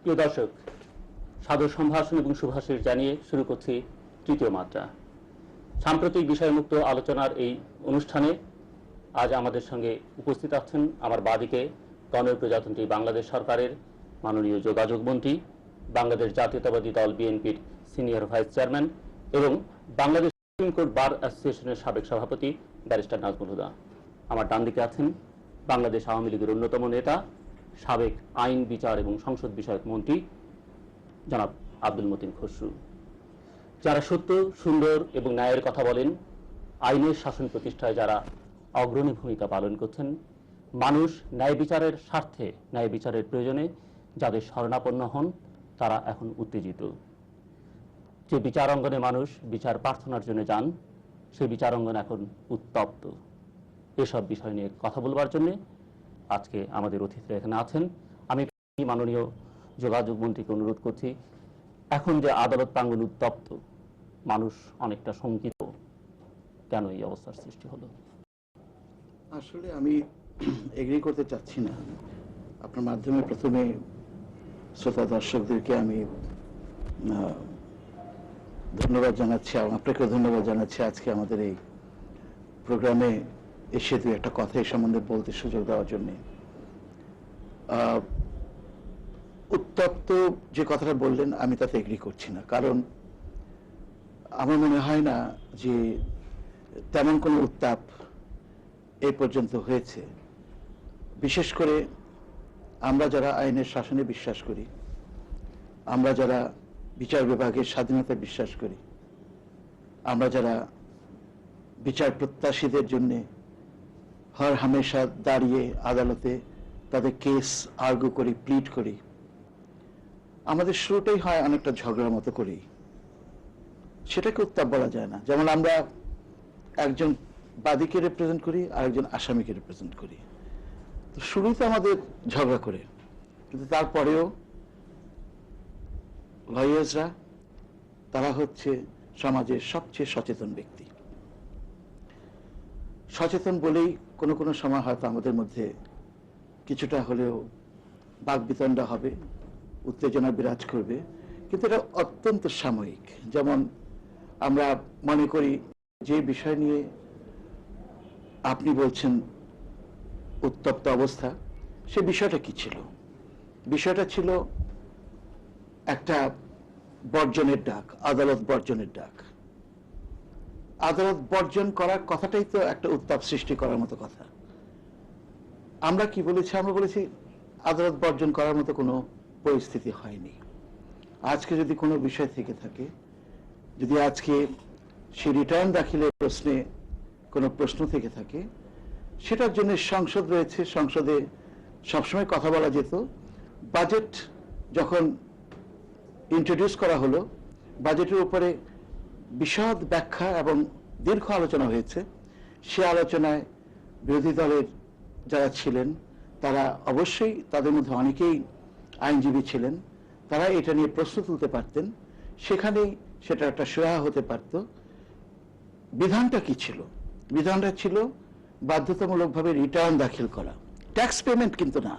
প্রিয় দর্শক, সাদর সম্ভাষণ এবং শুভাশীষ জানিয়ে শুরু করছি তৃতীয় মাত্রা। সাম্প্রতিক বিষয়মুক্ত আলোচনার এই অনুষ্ঠানে আজ আমাদের সঙ্গে উপস্থিত আছেন আমার বাদিকে গণপ্রজাতন্ত্রী বাংলাদেশ সরকারের মাননীয় যোগাযোগ মন্ত্রী, বাংলাদেশ জাতীয়তাবাদী দল বিএনপির সিনিয়র ভাইস চেয়ারম্যান এবং বাংলাদেশ সুপ্রিম কোর্ট বার অ্যাসোসিয়েশনের সাবেক সভাপতি ব্যারিস্টার নাজমুল হুদা। আমার ডান দিকে আছেন বাংলাদেশ আওয়ামী লীগের অন্যতম নেতা, সাবেক আইন, বিচার এবং সংসদ বিষয়ক মন্ত্রী জনাব আব্দুল মতিন খসরু। যারা সত্য, সুন্দর এবং ন্যায়ের কথা বলেন, আইনের শাসন প্রতিষ্ঠায় যারা অগ্রণী ভূমিকা পালন করছেন, মানুষ ন্যায় বিচারের স্বার্থে, ন্যায় বিচারের প্রয়োজনে যাদের শরণাপন্ন হন, তারা এখন উত্তেজিত। যে বিচারাঙ্গনে মানুষ বিচার প্রার্থনার জন্য যান, সেই বিচারাঙ্গন এখন উত্তপ্ত। এসব বিষয় নিয়ে কথা বলবার জন্য আজকে আমাদের অতিথিরা এখানে আছেন। আমি মাননীয় যোগাযোগ মন্ত্রীকে অনুরোধ করছি, এখন যে আদালত প্রাঙ্গণ উত্তপ্ত, মানুষ অনেকটা শঙ্কিত, কেন এই অবস্থার সৃষ্টি হলো? আসলে আমি এগ্রি করতে চাচ্ছি না। আপনার মাধ্যমে প্রথমে শ্রোতা দর্শকদেরকে আমি ধন্যবাদ জানাচ্ছি, আপনাকেও ধন্যবাদ জানাচ্ছি আজকে আমাদের এই প্রোগ্রামে এসে দু একটা কথা এই সম্বন্ধে বলতে সুযোগ দেওয়ার জন্য। উত্তপ্ত যে কথাটা বললেন আমি তাতে এগ্রি করছি না, কারণ আমার মনে হয় না যে তেমন কোনো উত্তাপ এই পর্যন্ত হয়েছে। বিশেষ করে আমরা যারা আইনের শাসনে বিশ্বাস করি, আমরা যারা বিচার বিভাগের স্বাধীনতায় বিশ্বাস করি, আমরা যারা বিচার প্রত্যাশীদের জন্য হর হামেশা দাঁড়িয়ে আদালতে তাদের কেস আর্গু করি, প্লিড করি, আমাদের শুরুটাই হয় অনেকটা ঝগড়ার মতো করি। সেটাকে উত্তাপ বলা যায় না। যেমন আমরা একজন বাদীকে রিপ্রেজেন্ট করি আর একজন আসামিকে রিপ্রেজেন্ট করি, তো শুরুতে আমাদের ঝগড়া করে, কিন্তু তারপরেও লয়ার্সরা তারা হচ্ছে সমাজের সবচেয়ে সচেতন ব্যক্তি। সচেতন বলেই কোনো কোনো সময় হয়তো আমাদের মধ্যে কিছুটা হলেও বাকবিতণ্ডা হবে, উত্তেজনা বিরাজ করবে, কিন্তু এটা অত্যন্ত সাময়িক। যেমন আমরা মনে করি যে বিষয় নিয়ে আপনি বলছেন উত্তপ্ত অবস্থা, সে বিষয়টা কি ছিল? বিষয়টা ছিল একটা বর্জনের ডাক, আদালত বর্জনের ডাক। আদালত বর্জন করার কথাটাই তো একটা উত্তাপ সৃষ্টি করার মতো কথা। আমরা কি বলেছি? আমরা বলেছি আদালত বর্জন করার মতো কোনো পরিস্থিতি হয়নি। আজকে যদি কোনো বিষয় থেকে থাকে, যদি আজকে সে রিটার্ন দাখিলের প্রশ্নে কোনো প্রশ্ন থেকে থাকে, সেটার জন্য সংসদ রয়েছে, সংসদে সবসময় কথা বলা যেত। বাজেট যখন ইন্ট্রোডিউস করা হলো, বাজেটের উপরে বিশদ ব্যাখ্যা এবং দীর্ঘ আলোচনা হয়েছে। সে আলোচনায় বিরোধী দলের যারা ছিলেন তারা অবশ্যই, তাদের মধ্যে অনেকেই আইনজীবী ছিলেন, তারা এটা নিয়ে প্রশ্ন তুলতে পারতেন, সেখানেই সেটা একটা সহায়ক হতে পারত। বিধানটা কি ছিল? বিধানটা ছিল বাধ্যতামূলকভাবে রিটার্ন দাখিল করা, ট্যাক্স পেমেন্ট কিন্তু না।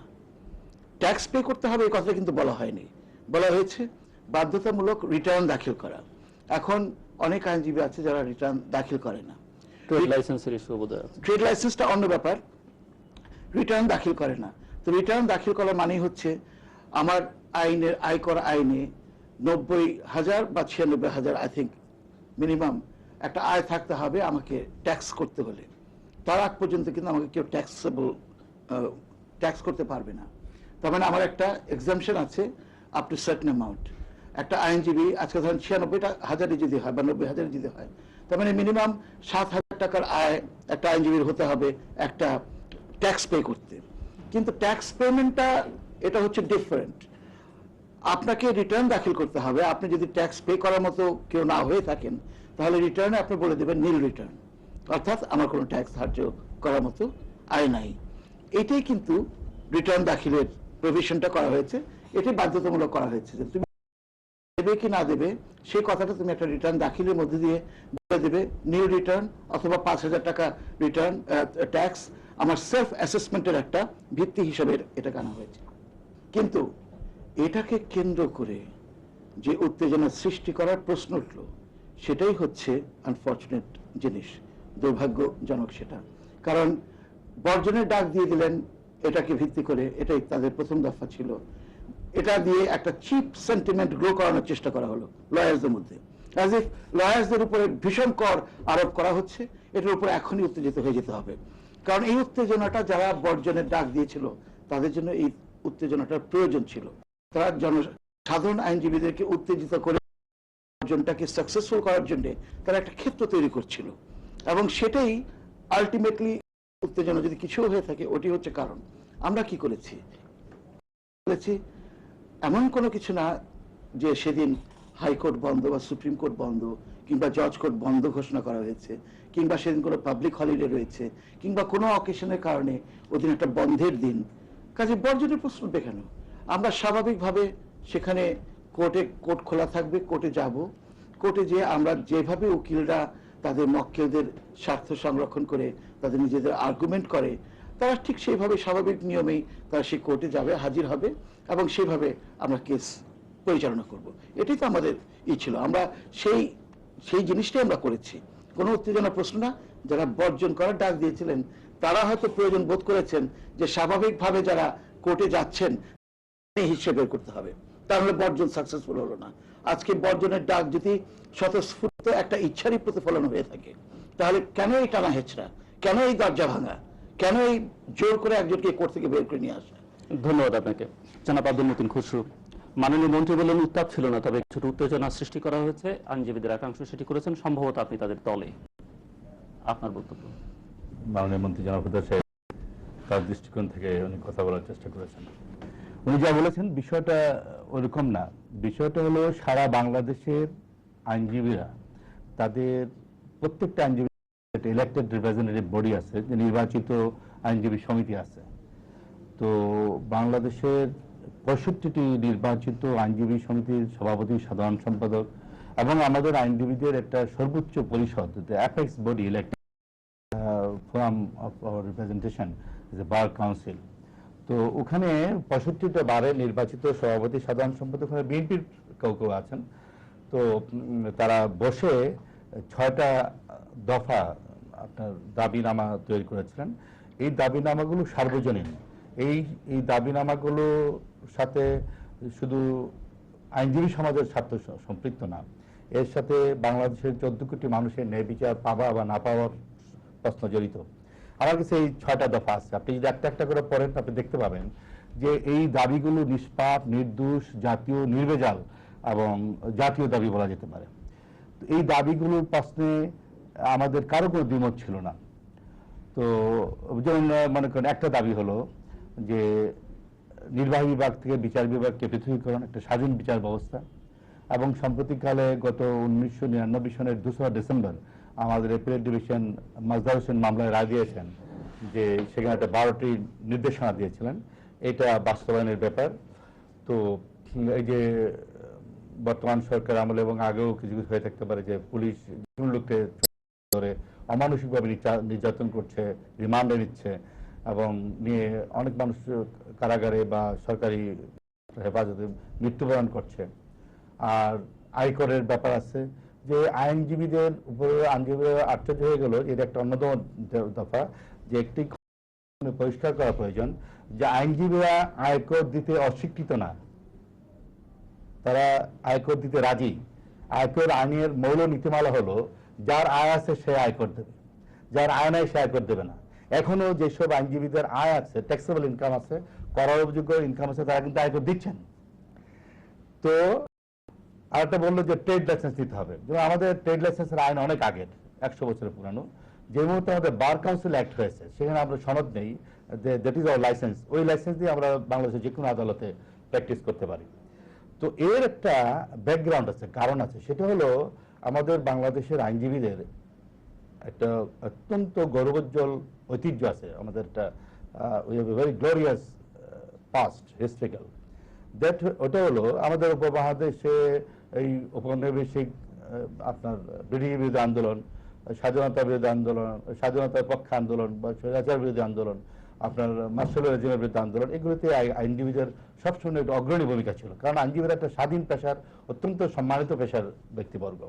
ট্যাক্স পে করতে হবে এই কথাটা কিন্তু বলা হয়নি, বলা হয়েছে বাধ্যতামূলক রিটার্ন দাখিল করা। এখন অনেক আইনজীবী আছে যারা রিটার্ন দাখিল করে না। ট্রেড লাইসেন্সের ইস্যু বোধ হয়, ট্রেড লাইসেন্সটা অন্য ব্যাপার, রিটার্ন দাখিল করে না। তো রিটার্ন দাখিল করা মানে হচ্ছে আমার আইনের, আয়কর আইনে 90,000 বা 96,000 আই থিঙ্ক মিনিমাম একটা আয় থাকতে হবে আমাকে ট্যাক্স করতে হলে। তার আগ পর্যন্ত কিন্তু আমাকে কেউ ট্যাক্স করতে পারবে না। তার মানে আমার একটা এক্সাম্পশন আছে আপ টু সার্টেন অ্যামাউন্ট। একটা আইনজীবী আজকে ধরেন 96,000 যদি হয় বা 90,000 যদি হয়, তার মানে মিনিমাম 7,000 টাকার আয় একটা আইনজীবীর হতে হবে একটা ট্যাক্স পে করতে। কিন্তু ট্যাক্স পেমেন্টটা এটা হচ্ছে ডিফারেন্ট। আপনাকে রিটার্ন দাখিল করতে হবে। আপনি যদি ট্যাক্স পে করার মতো কেউ না হয়ে থাকেন, তাহলে রিটার্নে আপনি বলে দেবেন নীল রিটার্ন, অর্থাৎ আমার কোনো ট্যাক্স ধার্য করার মতো আয় নাই। এটাই কিন্তু রিটার্ন দাখিলের প্রভিশনটা করা হয়েছে, এটাই বাধ্যতামূলক করা হয়েছে যে তুমি দেবে কি না দেবে সেই কথাটা তুমি একটা রিটার্ন দাখিলের মধ্যে দিয়ে বলে দেবে নিউ রিটার্ন অথবা 5,000 টাকা রিটার্ন ট্যাক্স আমার সেলফ অ্যাসেসমেন্টের একটা ভিত্তি হিসেবে এটা আনা হয়েছে। কিন্তু এটাকে কেন্দ্র করে যে উত্তেজনা সৃষ্টি করার প্রশ্ন উঠল, সেটাই হচ্ছে আনফর্চুনেট জিনিস, দুর্ভাগ্যজনক সেটা। কারণ বর্জনের ডাক দিয়ে দিলেন এটাকে ভিত্তি করে, এটাই তাদের প্রথম দফা ছিল। এটা দিয়ে একটা চিপ সেন্টিমেন্ট গ্রো করানোর চেষ্টা করা হলো লয়ার্সদের মধ্যে, অ্যাজ ইফ লয়ার্সদের উপরে ভীষণ কর আরোপ করা হচ্ছে, এটার উপর এখনই উত্তেজিত হয়ে যেতে হবে। কারণ এই উত্তেজনাটা যারা বর্জনের ডাক দিয়েছিল তাদের জন্য এই উত্তেজনাটার প্রয়োজন ছিল। তারা সাধারণ আইনজীবীদেরকে উত্তেজিত করে বর্জনটাকে সাকসেসফুল করার জন্য তারা একটা ক্ষেত্র তৈরি করছিল, এবং সেটাই আলটিমেটলি উত্তেজনা যদি কিছু হয়ে থাকে ওটি হচ্ছে কারণ। আমরা কি করেছি এমন কোনো কিছু না যে সেদিন হাইকোর্ট বন্ধ বা সুপ্রিম কোর্ট বন্ধ কিংবা জজ কোর্ট বন্ধ ঘোষণা করা হয়েছে, কিংবা সেদিন কোনো পাবলিক হলিডে রয়েছে, কিংবা কোনো অকেশনের কারণে ওদিন একটা বন্ধের দিন। কাজে বর্জনের প্রশ্ন উঠবে কেন? আমরা স্বাভাবিকভাবে সেখানে কোর্ট খোলা থাকবে, কোর্টে যাব, কোর্টে যেয়ে আমরা যেভাবে উকিলরা তাদের মক্কেলদের স্বার্থ সংরক্ষণ করে তাদের নিজেদের আর্গুমেন্ট করে, তারা ঠিক সেইভাবে স্বাভাবিক নিয়মেই তারা সেই কোর্টে যাবে, হাজির হবে, এবং সেভাবে আমরা কেস পরিচালনা করব। এটাই তো আমাদের ছিল। আমরা সেই জিনিসটাই আমরা করেছি। কোনো উত্তেজনা প্রশ্ন না। যারা বর্জন করার ডাক দিয়েছিলেন তারা হয়তো প্রয়োজন বোধ করেছেন যে স্বাভাবিকভাবে যারা কোর্টে যাচ্ছেন হিসেবে বের করতে হবে, তাহলে বর্জন সাকসেসফুল হলো না। আজকে বর্জনের ডাক যদি স্বতঃস্ফূর্ত একটা ইচ্ছারই প্রতিফলন হয়ে থাকে, তাহলে কেন এই টানা হেঁচড়া, কেন এই দরজা ভাঙা, কেন এই জোর করে একজনকে কোর্ট থেকে বের করে নিয়ে আসা? ধন্যবাদ আপনাকে। জনাব আব্দুল মতিন খুসরু, মাননীয় মন্ত্রী বললেন উত্তাপ ছিল না, তবে ছোট উত্তেজনা সৃষ্টি করা হয়েছে, আইনজীবীদের একাংশ সেটি করেছেন, সম্ভবত আপনি তাদের দলে। আপনার বক্তব্য। মাননীয় মন্ত্রী জনাব হুদা সাহেব তার দৃষ্টিকোণ থেকে উনি কথা বলার চেষ্টা করেছেন। উনি যা বলেছেন বিষয়টা ওরকম না। বিষয়টা হলো সারা বাংলাদেশের আইনজীবীরা, তাদের প্রত্যেকটা আইনজীবী ইলেক্টেড রিপ্রেজেন্টেটিভ বডি আছে, যে নির্বাচিত আইনজীবী সমিতি আছে। তো বাংলাদেশের 65টি নির্বাচিত আইনজীবী সমিতির সভাপতি, সাধারণ সম্পাদক এবং আমাদের আইনজীবীদের একটা সর্বোচ্চ পরিষদ, apex body elected forum of our representation, bar council. তো ওখানে 65টা বারে নির্বাচিত সভাপতি, সাধারণ সম্পাদক, বিএনপির কেউ কেউ আছেন। তো তারা বসে 6টা দফা আপনার দাবিনামা তৈরি করেছিলেন। এই দাবিনামাগুলো সার্বজনীন। এই দাবিনামাগুলোর সাথে শুধু আইনজীবী সমাজের স্বার্থ সম্পৃক্ত না, এর সাথে বাংলাদেশের 14 কোটি মানুষের ন্যায় বিচার পাওয়া বা না পাওয়ার প্রশ্ন জড়িত। আমার কাছে এই 6টা দফা আছে। আপনি যদি একটা একটা করে পড়েন আপনি দেখতে পাবেন যে এই দাবিগুলো নিষ্পাপ, নির্দোষ, জাতীয়, নির্ভেজাল এবং জাতীয় দাবি বলা যেতে পারে। এই দাবিগুলোর প্রশ্নে আমাদের কারো কোনো দ্বিমত ছিল না। তো যেমন মনে করেন একটা দাবি হলো যে নির্বাহী বিভাগ থেকে বিচার বিভাগকে পৃথকীকরণ, একটা স্বাধীন বিচার ব্যবস্থা। এবং সাম্প্রতিককালে গত 1999 সনের 2রা ডিসেম্বর আমাদের এপিলেট ডিভিশন মাজদার হোসেন মামলায় রায় দিয়েছেন যে সেখানে একটা 12টি নির্দেশনা দিয়েছিলেন, এটা বাস্তবায়নের ব্যাপার। তো এই যে বর্তমান সরকার আমলে এবং আগেও কিছু কিছু হয়ে থাকতে পারে যে পুলিশ কোন লোককে ধরে অমানসিকভাবে নির্যাতন করছে, রিমান্ডে নিচ্ছে এবং নিয়ে অনেক মানুষ কারাগারে বা সরকারি হেফাজতে মৃত্যুবরণ করছে। আর আয়করের ব্যাপার আছে, যে আইনজীবীদের উপরে আইনজীবীরা আশ্চর্য হয়ে গেল। এর একটা অন্যতম দফা যে একটি পরিষ্কার করা প্রয়োজন যে আইনজীবীরা আয়কর দিতে অস্বীকৃত না, তারা আয়কর দিতে রাজি। আয়কর আইনের মৌল নীতিমালা হলো যার আয় আছে সে আয়কর দেবে, যার আয় নাই সে আয়কর দেবে না। এখনো যেসব আইনজীবীদের আয় আছে, ট্যাক্সেবল ইনকাম আছে, করারযোগ্য ইনকাম আছে, তারা কিন্তু আয়কর দিচ্ছেন। তো আরেকটা বললো যে ট্রেড লাইসেন্স দিতে হবে। যেমন আমাদের ট্রেড লাইসেন্সের আইন অনেক আগের, 100 বছরের পুরানো। যে মুহূর্তে আমাদের বার কাউন্সিল অ্যাক্ট হয়েছে সেখানে আমরা সনদ নেই, দ্যাট ইজ আওয়ার লাইসেন্স। ওই লাইসেন্স দিয়ে আমরা বাংলাদেশের যে কোনো আদালতে প্র্যাকটিস করতে পারি। তো এর একটা ব্যাকগ্রাউন্ড আছে, কারণ আছে। সেটা হলো আমাদের বাংলাদেশের আইনজীবীদের একটা অত্যন্ত গৌরবোজ্জ্বল ঐতিহ্য আছে। আমাদের একটা we have a very glorious past, historical. That ওটা হলো আমাদের উপমহাদেশে এই উপনিবেশিক আপনার ব্রিটিশ বিরোধী আন্দোলন, স্বাধীনতা বিরোধী আন্দোলন, স্বাধীনতার পক্ষে আন্দোলন বা স্বৈরাচার বিরোধী আন্দোলন, আপনার মার্শাল রেজিমের বিরুদ্ধে আন্দোলন, এগুলোতে আইনজীবীদের সবসময় একটা অগ্রণী ভূমিকা ছিল, কারণ আইনজীবীরা একটা স্বাধীন পেশার, অত্যন্ত সম্মানিত পেশার ব্যক্তিবর্গ।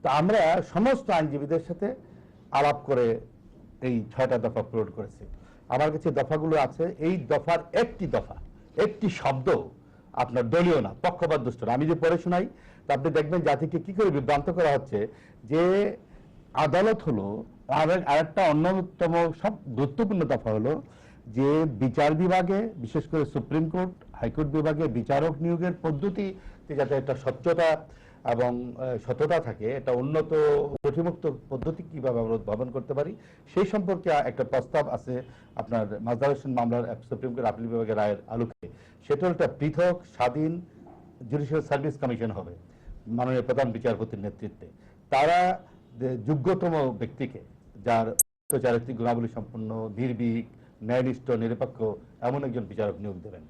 তো আমরা সমস্ত আইনজীবীদের সাথে আলাপ করে এই 6টা দফা পূরণ করেছি। আমার কাছে দফাগুলো আছে, এই দফার একটি শব্দ আপনার দলীয় না, পক্ষপাত দুষ্ট না। আমি যে পড়ে শোনাই, তা আপনি দেখবেন জাতিকে কি করে বিভ্রান্ত করা হচ্ছে যে আদালত হলো, আরেকটা অন্যতম সব গুরুত্বপূর্ণ দফা হলো যে বিচার বিভাগে, বিশেষ করে সুপ্রিম কোর্ট, হাইকোর্ট বিভাগে বিচারক নিয়োগের পদ্ধতিতে যাতে একটা স্বচ্ছতা এবং সততা থাকে, এটা উন্নত নথিমুক্ত পদ্ধতি কিভাবে আমরা উদ্ভাবন করতে পারি, সেই সম্পর্কে একটা প্রস্তাব আছে আপনার মাজহার হোসেন মামলার সুপ্রিম কোর্ট আপিল বিভাগের রায়ের আলোকে। সেটা একটা পৃথক স্বাধীন জুডিশিয়াল সার্ভিস কমিশন হবে মাননীয় প্রধান বিচারপতির নেতৃত্বে। তারা যোগ্যতম ব্যক্তিকে, যার চারিত্রিক গুণাবলী সম্পন্ন, নির্ভীক, ন্যায়নিষ্ঠ, নিরপেক্ষ এমন একজন বিচারক নিয়োগ দেবেন।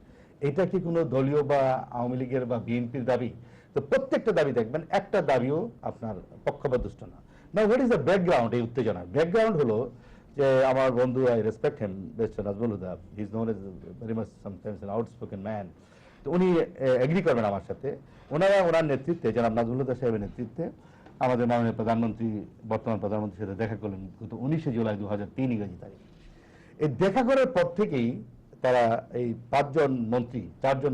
এটা কি কোনো দলীয় বা আওয়ামী লীগের বা বিএনপির দাবি? তো প্রত্যেকটা দাবি দেখবেন, একটা দাবিও আপনার পক্ষপাতদুষ্ট না। Now what is the background এই উত্তেজনার? ব্যাকগ্রাউন্ড হলো যে আমার বন্ধু, I respect him, mister Nazmul Huda, he is known as very much sometimes an outspoken man. তো উনি এগ্রি করবেন আমার সাথে। ওনার নেতৃত্বে, জনাব নাজমুল হুদা সাহেবের নেতৃত্বে আমাদের মাননীয় প্রধানমন্ত্রী, বর্তমান প্রধানমন্ত্রীর সাথে দেখা করলেন গত 19শে জুলাই 2003 ইংরেজি তারিখ। এই দেখা করার পর থেকেই তারা এই 4জন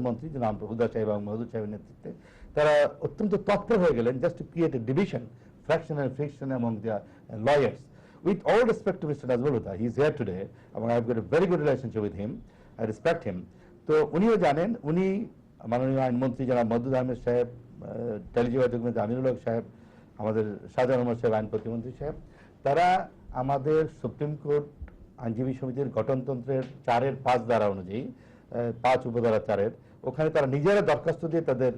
মন্ত্রী জনাব হুদা সাহেব এবং মহদুদ সাহেবের নেতৃত্বে তারা অত্যন্ত তৎপর হয়ে গেলেন just to create a division, fraction and friction among the lawyers. With all respect to Mr. Nazmul Huda, he is here today, and I have got a very good relationship with him. I respect him. তো উনিও জানেন, উনি মাননীয় আইনমন্ত্রী জনাব মহদুদ আহমেদ সাহেব, টেলিযোগাযোগ মন্ত্রী আমিনুল হক সাহেব, আমাদের শাহজাহান ওমর সাহেব আইন প্রতিমন্ত্রী সাহেব, তারা আমাদের সুপ্রিম কোর্ট আইনজীবী সমিতির গঠনতন্ত্রের 4-5 ধারা অনুযায়ী, 5 উপধারা 4-এর, ওখানে তারা নিজেরা দরখাস্ত দিয়ে তাদের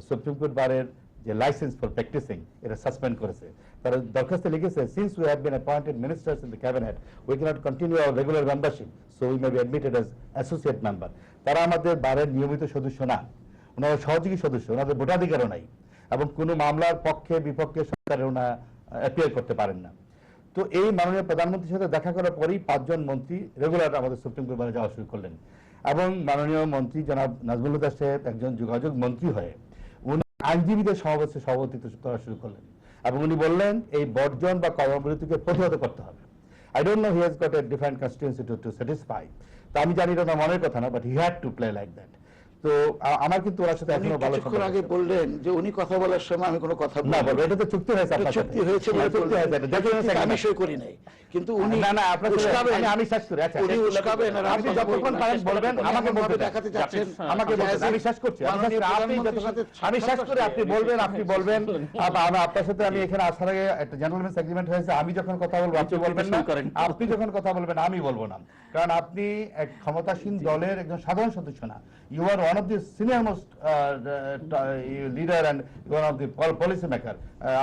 সুপ্রিম কোর্ট বারের যে লাইসেন্স ফর প্র্যাকটিসিং এটা সাসপেন্ড করেছে। তারা দরখাস্তে লিখেছে, since we have been appointed ministers in the cabinet, we cannot continue our regular membership, so we may be admitted as associate member. তারা আমাদের বারের নিয়মিত সদস্য না, ওনারা সহযোগী সদস্য, ওনাদের ভোটাধিকারও নাই, এবং কোনো মামলার পক্ষে বিপক্ষে সরকারে ওনা অ্যাপিয়ার করতে পারেন না। তো এই মাননীয় প্রধানমন্ত্রীর সাথে দেখা করার পরেই 5জন মন্ত্রী রেগুলার আমাদের সুপ্রিম কোর্ট বারে যাওয়া শুরু করলেন, এবং মাননীয় মন্ত্রী জনাব নাজমুল হুদা সাহেব একজন যোগাযোগ মন্ত্রী হয়ে উনি আইনজীবীদের সমাবেশে সভাপতিত্ব করা শুরু করলেন, এবং উনি বললেন এই বর্জন বা কর্মবিরতিকে প্রতিহত করতে হবে। I don't know he has got a different constituency to satisfy. তো আমি জানি এটা মনের কথা না, but he had to play like that. তো আমার কিন্তু ওনার সাথে এখনো ভালো কিছুক্ষণ আগে বললেন যে উনি কথা বলার সময় আমি কোনো কথা না বলবো, এটা তো চুক্তি হয়েছে, আপনার চুক্তি হয়েছে বলে চুক্তি হয়েছে, আমি সই করি নাই, কিন্তু উনি না না আপনার আমি শেষ করি। আচ্ছা, উনি উস্কাবেন আর আপনি যতক্ষণ পারেন বলবেন, আমাকে বলতে দেখাতে যাচ্ছেন, আমাকে বলতে, আমি শেষ করছি, আমি শেষ করে আপনি বলবেন আপনার সাথে আমি এখানে আসার আগে একটা জেন্টলম্যানস এগ্রিমেন্ট হয়েছে, আমি যখন কথা বলবো আপনি বলবেন না, আপনি যখন কথা বলবেন আমি বলবো না, কারণ আপনি এক ক্ষমতাসীন দলের একজন সাধারণ সদস্য না, you are one of the senior most leader and one of the policy maker.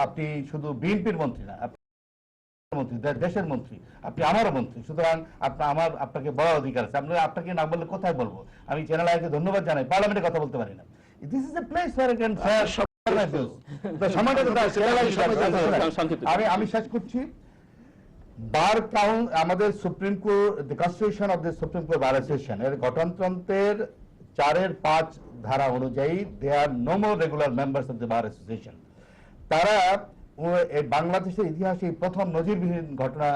আপনি শুধু বিএনপির মন্ত্রী না, মন্ত্রী, দেশের মন্ত্রী, আপনি আমারও মন্ত্রী, সুতরাং আপনাকে বড় অধিকার আছে। আপনাকে না বললে কোথায় বলবো? আমি চ্যানেল আইকে ধন্যবাদ জানাই, পার্লামেন্টে কথা বলতে পারি না। This is a place where I can আমি শেষ করছি। বার কাউন্ট আমাদের supreme court, the constitution of the supreme court bar association এর গঠনতন্ত্রের 4-5 ধারা অনুযায়ী they are no more regular members of the bar association. তারা বাংলাদেশের ইতিহাসে প্রথম নজিরবিহীন ঘটনা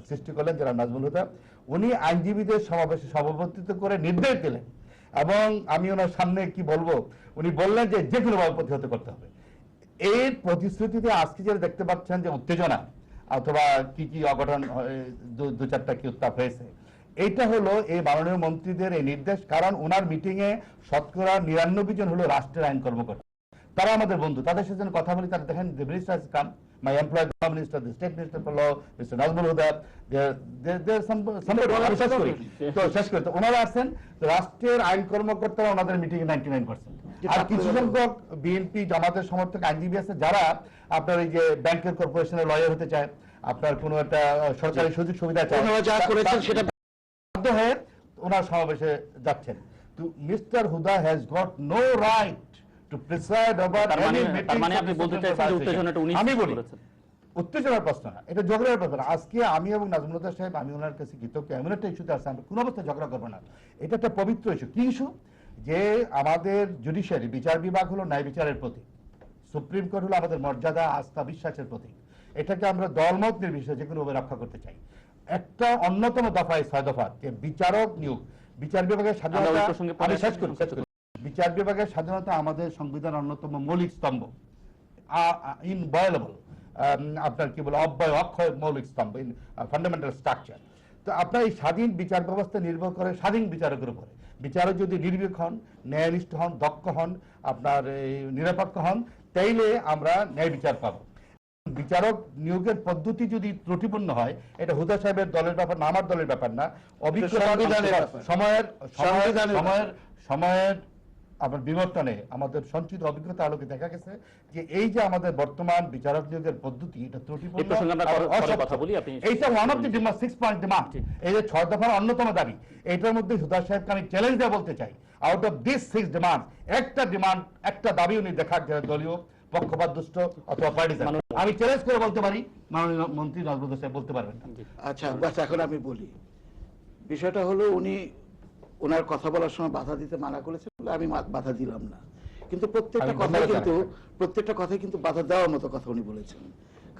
সৃষ্টি করলেন যারা নাজমুল হুদা। উনি আইনজীবীদের সমাবেশে সভাপতিত্ব করে নির্দেশ দিলেন, এবং আমি ওনার সামনে কি বলবো, উনি বললেন যে কোনোভাবে প্রতিহত করতে হবে। এর প্রতিশ্রুতিতে আজকে যেটা দেখতে পাচ্ছেন যে উত্তেজনা অথবা কি অঘটন, 2-4টা কি উত্তাপ হয়েছে, এইটা হলো এই মাননীয় মন্ত্রীদের এই নির্দেশ। কারণ ওনার মিটিং এ 99% জন হলো রাষ্ট্রের আইন কর্মকর্তা, তারা আমাদের বন্ধু, তাদের সাথে কথা বলি, তারা দেখেন the minister has come, my employer, the minister, the state minister for law, Mr. Nazmul Huda, there আমি শেষ করি। তো ওনারা আসছেন, রাষ্ট্রের আইন কর্মকর্তারা ওনাদের মিটিং এ 99%, আর কিছু সংখ্যক বিএনপি জামাতের সমর্থক আইনজীবী আছে যারা আপনার এই যে ব্যাংকের কর্পোরেশনের লয়ার হতে চায়, আপনার কোনো একটা সরকারি সুযোগ সুবিধা চায়, যা করেছেন সেটা বাধ্য হয়ে ওনার সমাবেশে যাচ্ছেন। তো mister Huda has got no right to preside over any meeting। আপনি বলতে চাইছেন যে উত্তেজনাটা উনি আমি বলি উত্তেজনার প্রশ্ন না, এটা ঝগড়ার প্রশ্ন না। আজকে আমি এবং নাজমুল হুদা সাহেব, আমি ওনার কাছে কৃতজ্ঞ, এমন একটা ইস্যুতে আসছে আমরা কোনো অবস্থায় ঝগড়া করবো না। এটা একটা পবিত্র ইস্যু। কি ইস্যু? যে আমাদের জুডিশিয়ারি, বিচার বিভাগ হলো ন্যায় বিচারের প্রতীক, সুপ্রিম কোর্ট হলো আমাদের মর্যাদা, আস্থা, বিশ্বাসের প্রতীক। এটাকে আমরা দলমত নির্বিশেষে যে কোনোভাবে রক্ষা করতে চাই। একটা অন্যতম দফায় 6 দফা যে বিচারক নিয়োগ, বিচার বিভাগের স্বাধীনতা, আমি শেষ করি। বিচার বিভাগের স্বাধীনতা আমাদের সংবিধানের অন্যতম মৌলিক স্তম্ভ, ইনভায়োলেবল, আপনার কি বলে, অব্যয় অক্ষয় মৌলিক স্তম্ভ, ইন ফান্ডামেন্টাল স্ট্রাকচার। তো আপনার এই স্বাধীন বিচার ব্যবস্থা নির্ভর করে স্বাধীন বিচারকের উপরে। বিচারক যদি নির্ভীক হন, ন্যায়নিষ্ঠ হন, দক্ষ হন, আপনার নিরপেক্ষ হন, তাইলে আমরা ন্যায় বিচার পাবো। বিচারক নিয়োগের পদ্ধতি যদি ত্রুটিপূর্ণ হয়, এটা হুদা সাহেবের দলের ব্যাপার না, আমার দলের ব্যাপার না, সময়ের আপনার বিবর্তনে আমাদের সঞ্চিত অভিজ্ঞতা আলোকে দেখা গেছে যে এই যে আমাদের বর্তমান বিচারক নিয়োগের পদ্ধতি, এটা ত্রুটিপূর্ণ। এইটা one of the demand, 6 point demand, এই যে 6 দফার অন্যতম দাবি। এইটার মধ্যে হুদা সাহেবকে আমি চ্যালেঞ্জ দিয়ে বলতে চাই, আউট অফ দিস 6 ডিমান্ড একটা দাবি উনি দেখার, যারা দলীয় পক্ষপাত দুষ্ট অথবা পার্টিজান। আমি চ্যালেঞ্জ করে বলতে পারি, মাননীয় মন্ত্রী নাজমুল হুদা সাহেব বলতে পারবেন না। আচ্ছা বাস, এখন আমি বলি। বিষয়টা হলো উনি ওনার কথা বলার সময় বাধা দিতে মানা করেছেন বলে আমি বাধা দিলাম না, কিন্তু প্রত্যেকটা কথাই কিন্তু বাধা দেওয়ার মতো কথা উনি বলেছেন।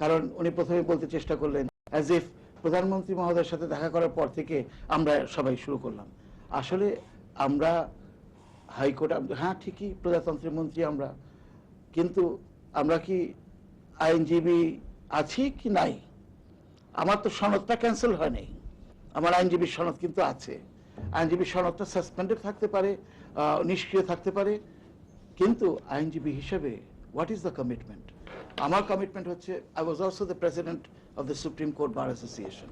কারণ উনি প্রথমে বলতে চেষ্টা করলেন অ্যাজ ইফ প্রধানমন্ত্রী মহোদয়ের সাথে দেখা করার পর থেকে আমরা সবাই শুরু করলাম। আসলে আমরা হাইকোর্ট, হ্যাঁ ঠিকই প্রজাতন্ত্রের মন্ত্রী আমরা, কিন্তু আমরা কি আইনজীবী আছি কি নাই? আমার তো সনদটা ক্যান্সেল হয় নাই, আমার আইনজীবীর সনদ কিন্তু আছে। আইনজীবী সনদটা সাসপেন্ডেড থাকতে পারে, নিষ্ক্রিয় থাকতে পারে, কিন্তু আইনজীবী হিসেবে হোয়াট ইজ দ্য কমিটমেন্ট? আমার কমিটমেন্ট হচ্ছে, I was also the president of the supreme court bar association.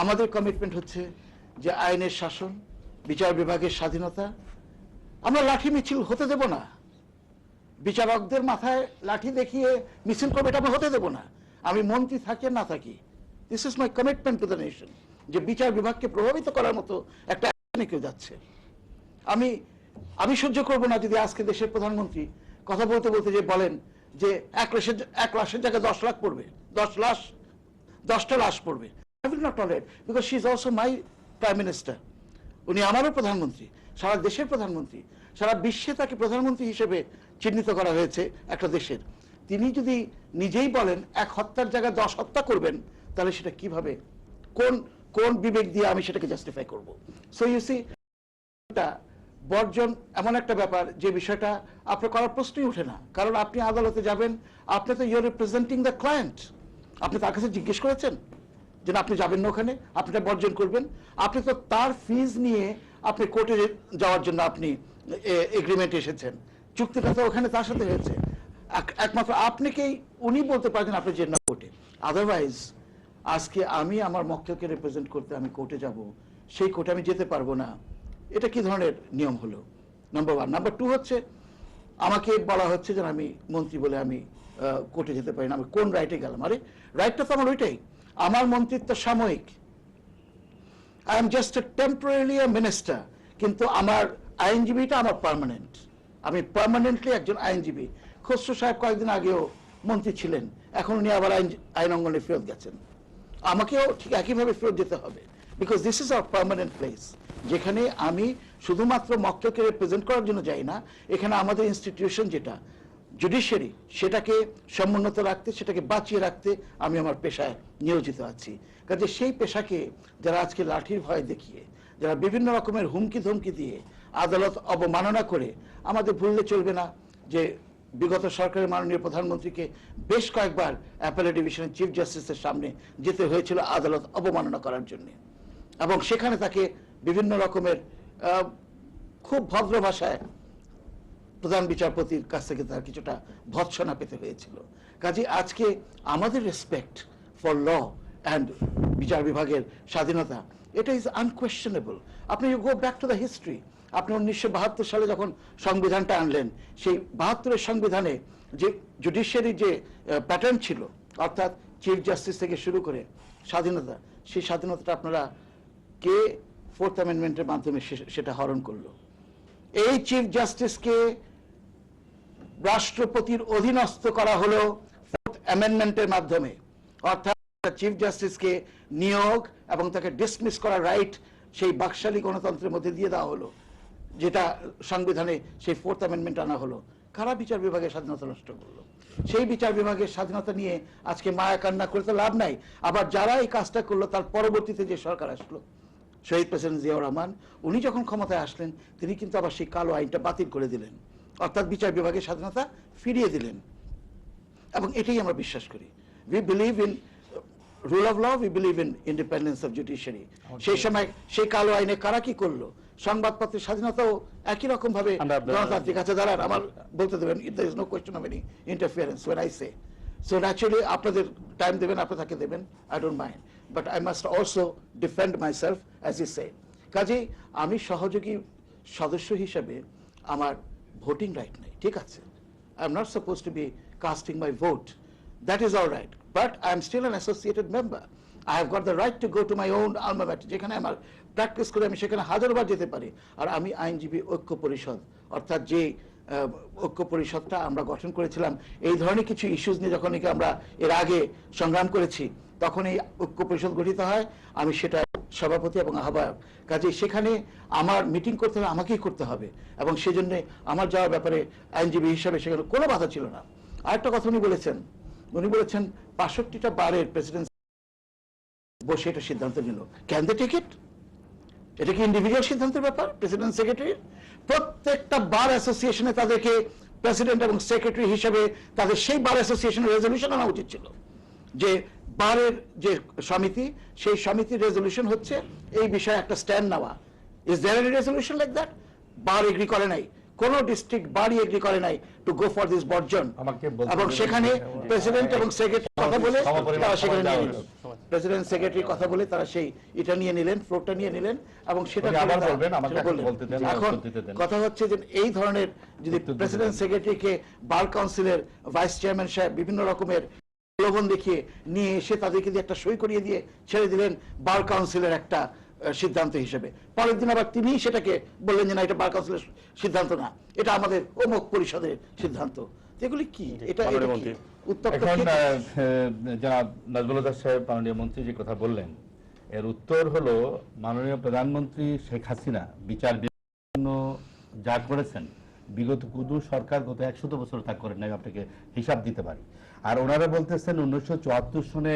আমাদের কমিটমেন্ট হচ্ছে যে আইনের শাসন, বিচার বিভাগের স্বাধীনতা, আমরা লাঠি মিছিল হতে দেব না। বিচারকদের মাথায় লাঠি দেখিয়ে মিছিল করবে, এটা আমরা হতে দেব না। আমি মন্ত্রী থাকি না থাকি, this is my commitment to the nation, যে বিচার বিভাগকে প্রভাবিত করার মতো একটা অ্যাকশনে কেউ যাচ্ছে। আমি সহ্য করব না যদি আজকে দেশের প্রধানমন্ত্রী কথা বলতে বলতে যে বলেন যে 1 লাশের জায়গায় 10 লাখ পড়বে, 10টা লাশ পড়বে। I will not tolerate, because she is also my prime minister. উনি আমারও প্রধানমন্ত্রী, সারা দেশের প্রধানমন্ত্রী, সারা বিশ্বে তাকে প্রধানমন্ত্রী হিসেবে চিহ্নিত করা হয়েছে একটা দেশের। তিনি যদি নিজেই বলেন 1 হত্যার জায়গায় 10 হত্যা করবেন, তাহলে সেটা কিভাবে, কোন বিবেক দিয়ে আমি সেটাকে জাস্টিফাই করব? সো ইউ সি, বর্জন এমন একটা ব্যাপার যে বিষয়টা আপনার করার প্রশ্নই ওঠে না। কারণ আপনি আদালতে যাবেন, আপনি তো ইউর রিপ্রেজেন্টিং দ্য ক্লায়েন্ট, আপনি তার কাছে জিজ্ঞেস করেছেন যে আপনি যাবেন না ওখানে, আপনি বর্জন করবেন? আপনি তো তার ফিজ নিয়ে আপনি কোর্টে যাওয়ার জন্য আপনি এগ্রিমেন্ট এসেছেন, চুক্তিটা তো ওখানে তার সাথে হয়েছে। একমাত্র আপনাকেই উনি বলতে পারেন আপনি যে না কোর্টে। আদারওয়াইজ আজকে আমি আমার মক্কেলকে রিপ্রেজেন্ট করতে আমি কোর্টে যাব, সেই কোর্টে আমি যেতে পারবো না। এটা কি ধরনের নিয়ম হলো? নাম্বার 1। নাম্বার 2 হচ্ছে, আমাকে বলা হচ্ছে যে আমি মন্ত্রী বলে আমি কোর্টে যেতে পারি না। আমি কোন রাইটে গেলাম? আরে রাইটটা তো আমার ওইটাই, আমার মন্ত্রিত্ব সাময়িক, I am just a temporary minister, কিন্তু আমার আইনজীবীটা আমার পার্মানেন্ট। আমি পার্মানেন্টলি একজন আইনজীবী। খসরু সাহেব কয়েকদিন আগেও মন্ত্রী ছিলেন, এখন উনি আবার আইন অঙ্গনে ফেরত গেছেন। আমাকেও ঠিক একইভাবে ফেরত যেতে হবে, because this is hour permanent place, যেখানে আমি শুধুমাত্র মক্কেলকে রিপ্রেজেন্ট করার জন্য যাই না, এখানে আমাদের ইনস্টিটিউশন যেটা জুডিশিয়ারি, সেটাকে সমুন্নত রাখতে, সেটাকে বাঁচিয়ে রাখতে আমি আমার পেশায় নিয়োজিত আছি। কাজে সেই পেশাকে যারা আজকে লাঠির ভয় দেখিয়ে, যারা বিভিন্ন রকমের হুমকি ধমকি দিয়ে আদালত অবমাননা করে, আমাদের ভুললে চলবে না যে বিগত সরকারের মাননীয় প্রধানমন্ত্রীকে বেশ কয়েকবার অ্যাপেলেট ডিভিশনের চিফ জাস্টিসের সামনে যেতে হয়েছিল আদালত অবমাননা করার জন্য, এবং সেখানে তাকে বিভিন্ন রকমের খুব ভদ্র ভাষায় প্রধান বিচারপতির কাছ থেকে তার কিছুটা ভৎসনা পেতে হয়েছিল। কাজে আজকে আমাদের রেসপেক্ট ফর ল অ্যান্ড বিচার বিভাগের স্বাধীনতা, এটা ইজ আনকোয়েশ্চেনেবল। আপনি you go back to the history. আপনি 1972 সালে যখন সংবিধানটা আনলেন, সেই 72-এর সংবিধানে যে জুডিশিয়ারি যে প্যাটার্ন ছিল, অর্থাৎ চিফ জাস্টিস থেকে শুরু করে স্বাধীনতা, সেই স্বাধীনতাটা আপনারা কে 4th অ্যামেন্ডমেন্টের মাধ্যমে সেটা হরণ করলো? এই চিফ জাস্টিসকে রাষ্ট্রপতির অধীনস্থ করা হলো 4th অ্যামেন্ডমেন্টের মাধ্যমে। অর্থাৎ চিফ জাস্টিসকে নিয়োগ এবং তাকে ডিসমিস করার রাইট সেই বাকশালী গণতন্ত্রের মধ্যে দিয়ে দেওয়া হলো, যেটা সংবিধানে সেই 4th অ্যামেন্ডমেন্ট আনা হলো। কারা বিচার বিভাগের স্বাধীনতা নষ্ট করলো? সেই বিচার বিভাগের স্বাধীনতা নিয়ে আজকে মায়া কান্না করে তো লাভ নাই। আবার যারা এই কাজটা করলো তার পরবর্তীতে যে সরকার আসলো, শহীদ প্রেসিডেন্ট জিয়াউর রহমান, উনি যখন ক্ষমতায় আসলেন তিনি কিন্তু আবার সেই কালো আইনটা বাতিল করে দিলেন, অর্থাৎ বিচার বিভাগের স্বাধীনতা ফিরিয়ে দিলেন। এবং এটাই আমরা বিশ্বাস করি। We believe in rule of law, we believe in independence of judiciary. সেই সময় সেই কালো আইনে কারা কি করলো? সংবাদপত্রের স্বাধীনতাও একই রকম ভাবে গণতান্ত্রিক আছে। দাঁড়ান, আমার বলতে দেবেন, there is no question of any interference when I say. So naturally আপনাদের টাইম দেবেন, আপনি তাকে দেবেন, I don't mind, but I must also defend myself as you say. কাজেই আমি সহযোগী সদস্য হিসেবে আমার ভোটিং রাইট নেই, ঠিক আছে? I am not supposed to be casting my vote. That is all right, but I am still an associated member. I have got the right to go to my own alma mater, যেখানে আমার practice করে আমি সেখানে হাজারবার যেতে পারি। আর আমি আইনজীবী ঐক্য পরিষদ, অর্থাৎ যে ঐক্য পরিষদটা আমরা গঠন করেছিলাম এই ধরনের কিছু ইস্যুজ নিয়ে যখন আমরা এর আগে সংগ্রাম করেছি, তখন এই ঐক্য পরিষদ গঠিত হয়। আমি সেটা সভাপতি এবং আহ্বায়ক। কাজে সেখানে আমার মিটিং করতে হবে, আমাকেই করতে হবে, এবং সেজন্য আমার যাওয়ার ব্যাপারে আইনজীবী হিসাবে সেখানে কোনো বাধা ছিল না। আরেকটা কথা উনি বলেছেন 65টা বারের প্রেসিডেন্ট বসে এটা সিদ্ধান্ত নিল। Can they take it? এটা কি ইন্ডিভিজুয়াল সিদ্ধান্তের ব্যাপার? প্রেসিডেন্ট সেক্রেটারি প্রত্যেকটা বার অ্যাসোসিয়েশনে তাদেরকে প্রেসিডেন্ট এবং সেক্রেটারি হিসেবে তাদের সেই বার অ্যাসোসিয়েশনের রেজলিউশন আনা উচিত ছিল, যে বারের যে সমিতি, সেই সমিতির রেজলিউশন হচ্ছে এই বিষয়ে একটা স্ট্যান্ড নেওয়া। Is there any resolution like that? Bar agree করে নাই, কোন ডিস্ট্রিক্ট বারই এগ্রি করে নাই টু গো ফর দিস বর্জন। এবং সেখানে প্রেসিডেন্ট এবং সেক্রেটারি কথা বলে তারা সেখানে নিয়ে নিল, প্রেসিডেন্ট সেক্রেটারি কথা বলে তারা সেই এটা নিয়ে নিলেন, ফ্লোরটা নিয়ে নিলেন, এবং সেটা এখন কথা হচ্ছে যে এই ধরনের যদি প্রেসিডেন্ট সেক্রেটারিকে বার কাউন্সিলের ভাইস চেয়ারম্যান সাহেব বিভিন্ন রকমের প্রলোভন দেখিয়ে নিয়ে এসে তাদেরকে দিয়ে একটা সই করিয়ে দিয়ে ছেড়ে দিলেন বার কাউন্সিলের একটা সিদ্ধান্ত হিসেবে, পরের দিন আবার তিনি সেটাকে বললেন যে না, এটা বার কাউন্সিলের সিদ্ধান্ত না, এটা আমাদের অমুক পরিষদের সিদ্ধান্ত। এগুলি কি? এটা এখন জনাব নাজমুল হুদা সাহেব, মাননীয় মন্ত্রী যে কথা বললেন, এর উত্তর হলো মাননীয় প্রধানমন্ত্রী শেখ হাসিনা বিচার জন্য যা করেছেন, বিগত কুদু সরকার গত 100 বছর তা করেন নাই, আপনাকে হিসাব দিতে পারি। আর ওনারা বলতেছেন 1974 সনে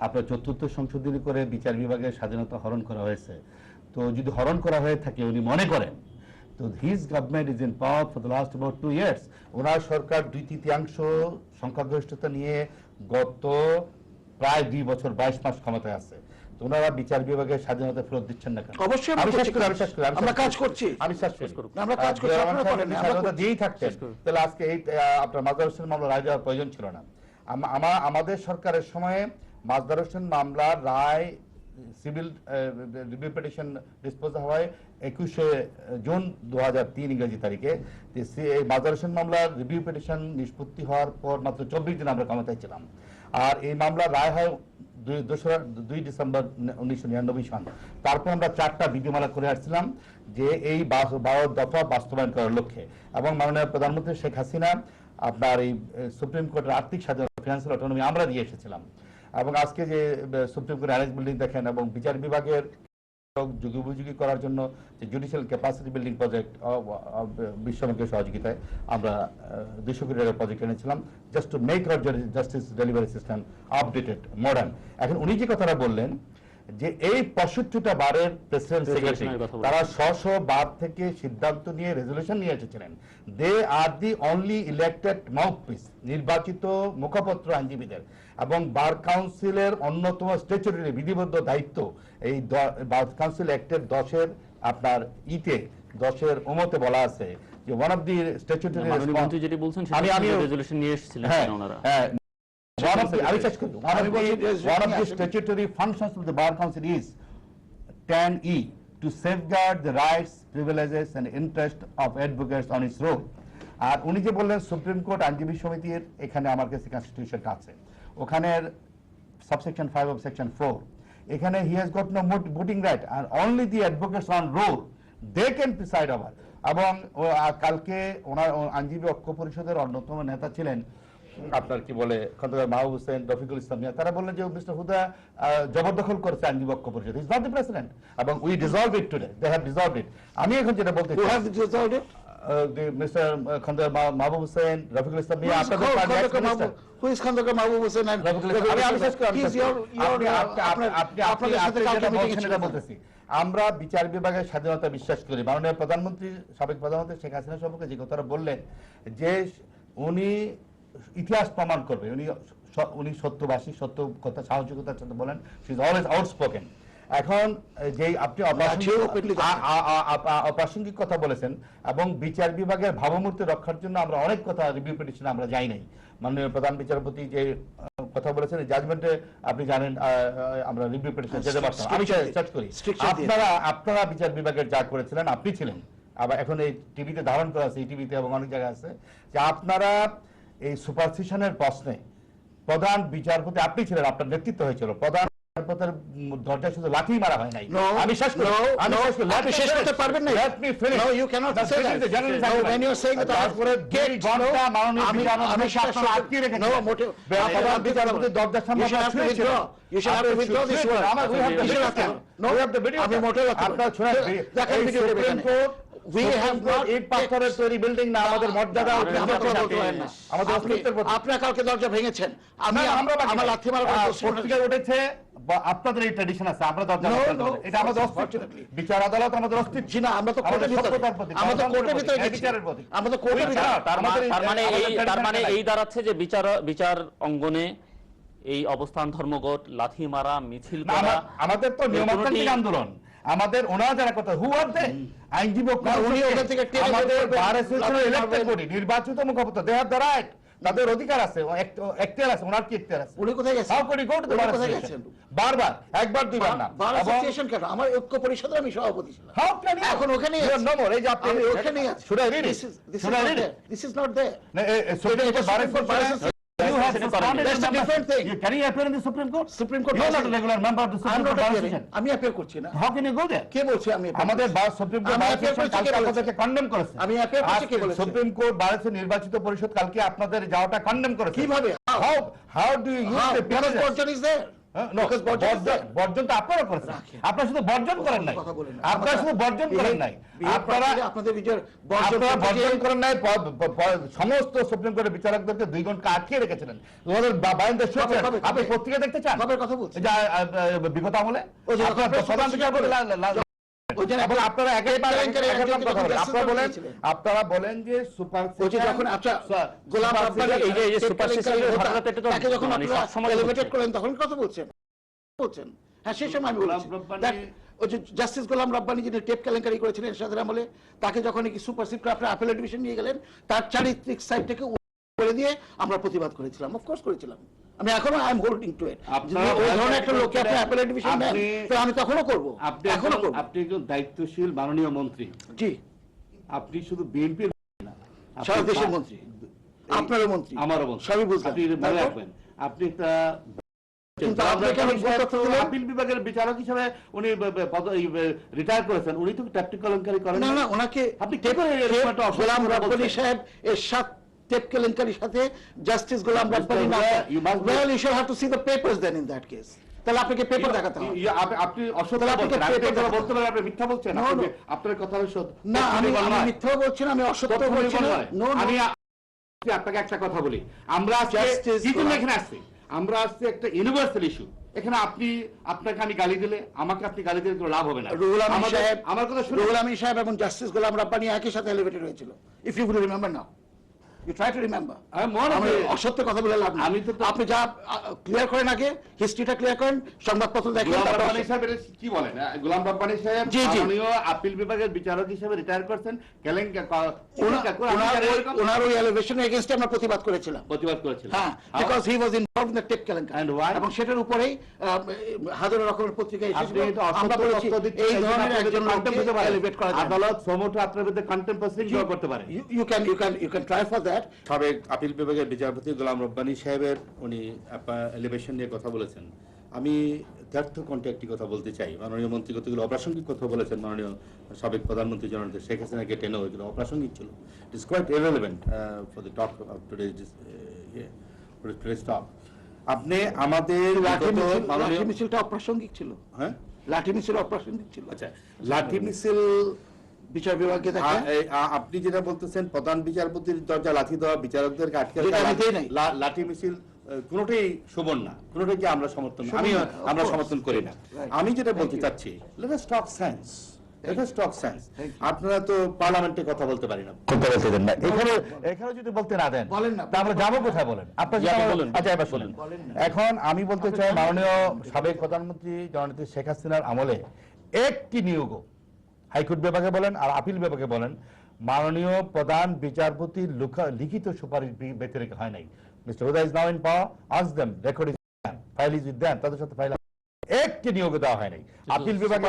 আপনার 4th সংশোধনী করে বিচার বিভাগের স্বাধীনতা হরণ করা হয়েছে। তো যদি হরণ করা হয়ে থাকে উনি মনে করেন, তো his government is in power for the last about 2 years। ওনার সরকার 2/3 সংখ্যাগরিষ্ঠতা নিয়ে গত প্রায় 2 বছর 22 মাস ক্ষমতায় আছে। তো ওনারা বিচার বিভাগের স্বাধীনতা ফেরত দিচ্ছেন না কেন? অবশ্যই আমরা কাজ করছি, আমরা কাজ করছি, স্বাধীনতা দিয়েই থাকতেন, তাহলে আজকে এই আপনার মাজহার হোসেন মামলা রায় দেওয়ার প্রয়োজন ছিল না। আমাদের সরকারের সময়ে মাজহার হোসেন মামলার রায় সিভিল রিভিউ পিটিশন ডিসপোজ হয় 21শে জুন 2003 ইংরেজি তারিখে। এই মাজহার হোসেন মামলার রিভিউ পিটিশন নিষ্পত্তি হওয়ার পর মাত্র 24 দিন আমরা ক্ষমতায় ছিলাম। আর এই মামলার রায় হয় 2 ডিসেম্বর 1999 সন। তারপর আমরা 4টা বিধিমালা করে আসছিলাম যে এই 12 দফা বাস্তবায়ন করার লক্ষ্যে। এবং মাননীয় প্রধানমন্ত্রী শেখ হাসিনা আপনার এই সুপ্রিম কোর্টের আর্থিক স্বাধীনতা, ফিনান্সিয়াল অটোনমি আমরা দিয়ে এসেছিলাম। এবং আজকে যে সুপ্রিম কোর্ট অ্যানেক্স বিল্ডিং দেখেন, এবং বিচার বিভাগের যুগোপযোগী করার জন্য যে জুডিশিয়াল ক্যাপাসিটি বিল্ডিং প্রজেক্ট বিশ্বব্যাংকের সহযোগিতায় আমরা 200 কোটি টাকার প্রজেক্ট এনেছিলাম, just to make our justice delivery system updated, modern. এখন উনি যে কথাটা বললেন যে এই 65টা বারের প্রেসিডেন্ট সেক্রেটারি তারা 100 বার থেকে সিদ্ধান্ত নিয়ে রেজলিউশন নিয়ে এসেছিলেন। দে আর দি অনলি ইলেক্টেড মাউথপিস, নির্বাচিত মুখপত্র আইনজীবীদের। এবং বার কাউন্সিলের অন্যতম স্ট্যাচুটরি বিধিবদ্ধ দায়িত্ব, এই বার কাউন্সিল অ্যাক্টের 10-এর আপনার 10-এর ওমতে বলা আছে যে ওয়ান অফ দি স্ট্যাচুটরি যেটি বলছেন আমি রেজলিউশন নিয়ে এসেছিলেন ওনারা। One of the statutory functions of the Bar Council is 10E, to safeguard the rights, privileges and interest of advocates on its role. আর উনি যে বললেন সুপ্রিম কোর্ট আইনজীবী সমিতির, এখানে আমার কাছে কনস্টিটিউশনটা আছে, ওখানের সাবসেকশন 5 of section 4, এখানে he has got no voting right and only the advocates on roll they can preside over। এবং কালকে ওনার আইনজীবী ঐক্য পরিষদের অন্যতম নেতা ছিলেন আপনার কি বলে খন্দকার মাহবুব হোসেন, রফিকুল ইসলাম মিয়া, তারা বললেন যে মিস্টার হুদা জবরদখল করেছে আইনজীবী ঐক্য পরিষদ, ইজ নট দ্য প্রেসিডেন্ট, এবং we dissolve it today, they have dissolved it. আমি এখন যেটা বলতে Who have dissolved it? Mister Khandakar Mahbub Hossain, Rafiqul Islam Mia, আপনাদের party ex minister. Who is Khandakar Mahbub Hussain and আমি শেষ করি, He's আপনাদের সাথে বলছেন এটা বলতেছি। আমরা বিচার বিভাগের স্বাধীনতা বিশ্বাস করি। মাননীয় প্রধানমন্ত্রী, সাবেক প্রধানমন্ত্রী শেখ হাসিনা সম্পর্কে যে কথাটা বললেন যে উনি ইতিহাস প্রমাণ করবে, উনি সত্যবাসী, সত্য কথা সাহসিকতার সাথে বলেন, শি ইজ অলওয়েজ আউটস্পোকেন। এখন যে আপনি অপ্রাসঙ্গিক কথা বলেছেন এবং বিচার বিভাগের ভাবমূর্তি রক্ষার জন্য আমরা অনেক কথা রিভিউ পিটিশনে আমরা যাই নাই। মাননীয় প্রধান বিচারপতি যে কথা বলেছেন জাজমেন্টে আপনি জানেন আমরা রিভিউ পিটিশন যেতে পারতাম। আমি সার্চ করি, আপনারা বিচার বিভাগের যা করেছিলেন, আপনি ছিলেন, আবার এখন এই টিভিতে ধারণ করা আছে, এই টিভিতে এবং অনেক জায়গায় আছে, যে আপনারা এই সুপারসিশনের প্রশ্নে প্রধান বিচারপতি আপনি ছিলেন, আপনার নেতৃত্ব হয়েছিল, প্রধান বিচারপতির দরজায় শুধু লাঠি মারা হয় নাই। আমি শেষ করি, আপনি শেষ করতে পারবেন না। Let me finish. No, you cannot say that. No, when you are saying that তারপরে ঘন্টা মাননীয় বিচারপতি আপনারা আটকে রেখেছেন। প্রধান বিচারপতির দরজার সামনে আপনারা শুয়েছিলেন। You should have to withdraw this word. আমি মোটেও আপনারা শুনেন, দেখেন video supreme court We have not ইট পাথরের তৈরি বিল্ডিং না, আমাদের মর্যাদা আমাদের অস্তিত্বের প্রতি। আপনারা কালকে দরজা ভেঙেছেন, আমরা লাথি মারার পত্রিকায় উঠেছে, আপনাদের এই ট্র্যাডিশন আছে, আমরা দরজা এটা আমাদের অস্তিত্ব, বিচার আদালত আমাদের অস্তিত্ব। জি না, আমরা তো কোর্টের ভিতরে, আমরা তো কোর্টের ভিতরে বিচারের প্রতি, আমরা তো কোর্টের ভিতরে। তার মানে এই দাঁড়াচ্ছে যে বিচার অঙ্গনে এই অবস্থান ধর্মঘট, লাথি মারা, মিছিল করা, আমাদের তো নিয়মতান্ত্রিক আন্দোলন, আমাদের ওনারা যারা কথা হু আর দে আইনজীবী উনি ওখান থেকে আমাদের বার অ্যাসোসিয়েশনের ইলেক্টেড বডি, নির্বাচিত মুখপাত্র, দে হ্যাভ দ্য রাইট, তাদের অধিকার আছে, এখতিয়ার আছে, ওনার কি এখতিয়ার আছে? উনি কোথায় গেছেন? How could you go to the bar association? বারবার, একবার দুইবার না, বার অ্যাসোসিয়েশন কেন? আমার ঐক্য পরিষদের আমি সভাপতি ছিলাম। How can you? এখন ওখানেই ইউ নো মোর, এই যে আপনি ওখানেই আছে। Should I read it? Should I read it? This is not there. Supreme court bar association you have suspended That's a different thing. Can you appear in the Supreme Court? Supreme Court. You are not a regular member of the I'm Supreme not Court bar appearing. association. আমি appear করছি না। How can you go there? কে বলছে আমি appear আমাদের করছি? Supreme court আমি বার appear করছি, কালকে কে বলেছে? আপনাদেরকে কন্ডেম করেছে। আমি appear করছি, কে বলেছে? সুপ্রিম কোর্ট বার নির্বাচিত পরিষদ কালকে আপনাদের যাওয়াটা কন্ডেম করেছে। কিভাবে? How do you use the because privilege? Borjan is there. বর্জন তো আপনারা করেছেন, আপনারা শুধু বর্জন করেন নাই, আপনারা শুধু বর্জন করেন নাই, আপনারা আপনাদের বিচার বর্জন করেন নাই, সমস্ত সুপ্রিম কোর্টের বিচারকদেরকে 2 ঘন্টা আটকে রেখেছিলেন। আপনি পত্রিকা দেখতে চান? কবে কথা বলছেন? বিগত আমলে প্রধান বিচারপতি আপনারা আপনারা বলেন যে সুপার যখন গোলাম রাব্বানি এই যে তাকে যখন এলিভেটেড করলেন তখন কথা বলছেন। হ্যাঁ, সেই সময় আমি বলছি ওই যে জাস্টিস গোলাম রাব্বানি যিনি টেপ কেলেঙ্কারি করেছিলেন এরশাদের আমলে, তাকে যখন সুপারসিড করে আপনার অ্যাপেলেট ডিভিশন নিয়ে গেলেন, তার চারিত্রিক সাইডটাকে করে দিয়ে আমরা প্রতিবাদ করেছিলাম, অফকোর্স করেছিলাম। আমি এখনো আই এম হোল্ডিং টু ইট। ওই ধরনের একটা লোককে আপনি অ্যাপেলেট ডিভিশন দেন, তো আমি তখনও করবো, এখনো করবো। আপনি একজন দায়িত্বশীল মাননীয় মন্ত্রী। জি, আপনি শুধু বিএনপির না, সারা দেশের মন্ত্রী, আপনারও মন্ত্রী, আমারও মন্ত্রী, সবই বুঝলাম। আপনি মনে রাখবেন, আপনি একটা আপিল বিভাগের বিচারক হিসেবে উনি রিটায়ার করেছেন, উনি তো ট্যাপটিক কেলেঙ্কারি করেন না। না, ওনাকে আপনি গোলাম রাব্বানি সাহেব এর সাথে টেপ কেলেঙ্কারির সাথে জাস্টিস গোলাম রাব্বানি না, well you should have to see the papers then in that case. তাহলে আপনাকে পেপার দেখাতে হবে। আপনি অসত্য বলছেন, বলতে পারেন আপনি মিথ্যা বলছেন, আপনার কথা সত্য না। আমি মিথ্যা বলছি না, আমি অসত্য বলছি না। আমি আপনাকে একটা কথা বলি, আমরা এখানে আসছি, আমরা আসছি একটা ইউনিভার্সাল ইস্যু। এখানে আপনাকে আমি গালি দিলে, আমাকে আপনি গালি দিলে কোনো লাভ হবে না। আমার কথা শুনুন, রুহুল আমিন সাহেব এবং জাস্টিস গোলাম রাব্বানি একই সাথে এলিভেটেড হয়েছিল, if you will remember now. You try to remember. অসত্য কথা বলে লাভ নেই। আপনি যা ক্লিয়ার করেন, আগে হিস্ট্রিটা ক্লিয়ার করেন, সংবাদপত্র দেখেন। কি বলেন গোলাম রাব্বানি সাহেব মাননীয় আপিল বিভাগের বিচারক হিসেবে রিটায়ার করছেন, ওনার ওই এলিভেশনের এগেইনস্টে আমরা প্রতিবাদ করেছিলাম। হ্যাঁ, because he was involved in the tape কেলেঙ্কারি, এবং সেটার উপরেই হাজারো রকমের পত্রিকা এসেছিল। আমরা বলেছি এই ধরনের একজন লোককে এলিভেট করা যায়, আদালত সমস্ত আপনার বিরুদ্ধে কন্টেম্প প্রসিডিং করতে পারে। You can try for that. সাবেক আপিল বিভাগের বিচারপতি গোলাম রব্বানী সাহেবের উনি এলিভেশন নিয়ে কথা বলেছেন। আমি দ্ব্যর্থ কণ্ঠে একটি কথা বলতে চাই। মাননীয় মন্ত্রী কতগুলো অপ্রাসঙ্গিক কথা বলেছেন মাননীয় সাবেক প্রধানমন্ত্রী জননেত্রী শেখ হাসিনাকে টেনেও, এগুলো অপ্রাসঙ্গিক ছিল। It is quite irrelevant for the talk of today's talk. আপনি আমাদের লাঠি মিছিলটা অপ্রাসঙ্গিক ছিল। হ্যাঁ, লাঠি মিছিল অপ্রাসঙ্গিক ছিল। আচ্ছা, লাঠি মিছিল বিচার বিভাগে আপনি যেটা বলতেছেন প্রধান বিচারপতির দরজা লাঠি দেওয়া, বিচারকদেরকে আটকে যেটা নিতেই নাই। লাঠি মিছিল কোনোটাই শোভন না, কোনোটাকে আমরা সমর্থন আমরা সমর্থন করি না। আমি যেটা বলতে চাচ্ছি, লেট আস টক সেন্স, লেট আস টক সেন্স। আপনারা তো পার্লামেন্টে কথা বলতে পারি না, কথা বলতে দেন না। এখানে যদি বলতে না দেন বলেন না, তা আমরা যাবো কোথায় বলেন? আপনার আচ্ছা এবার শুনেন। এখন আমি বলতে চাই, মাননীয় সাবেক প্রধানমন্ত্রী জননেত্রী শেখ হাসিনার আমলে একটি নিয়োগও হাইকোর্ট বিভাগে বলেন আর আপিল বিভাগে বলেন মাননীয় প্রধান বিচারপতির লিখিত সুপারিশ ব্যতিরেক হয় নাই। Mister Huda is now in power, ask them, record is file is with them, তাদের সাথে ফাইল একটি নিয়োগ দেওয়া হয় নাই। আপিল বিভাগে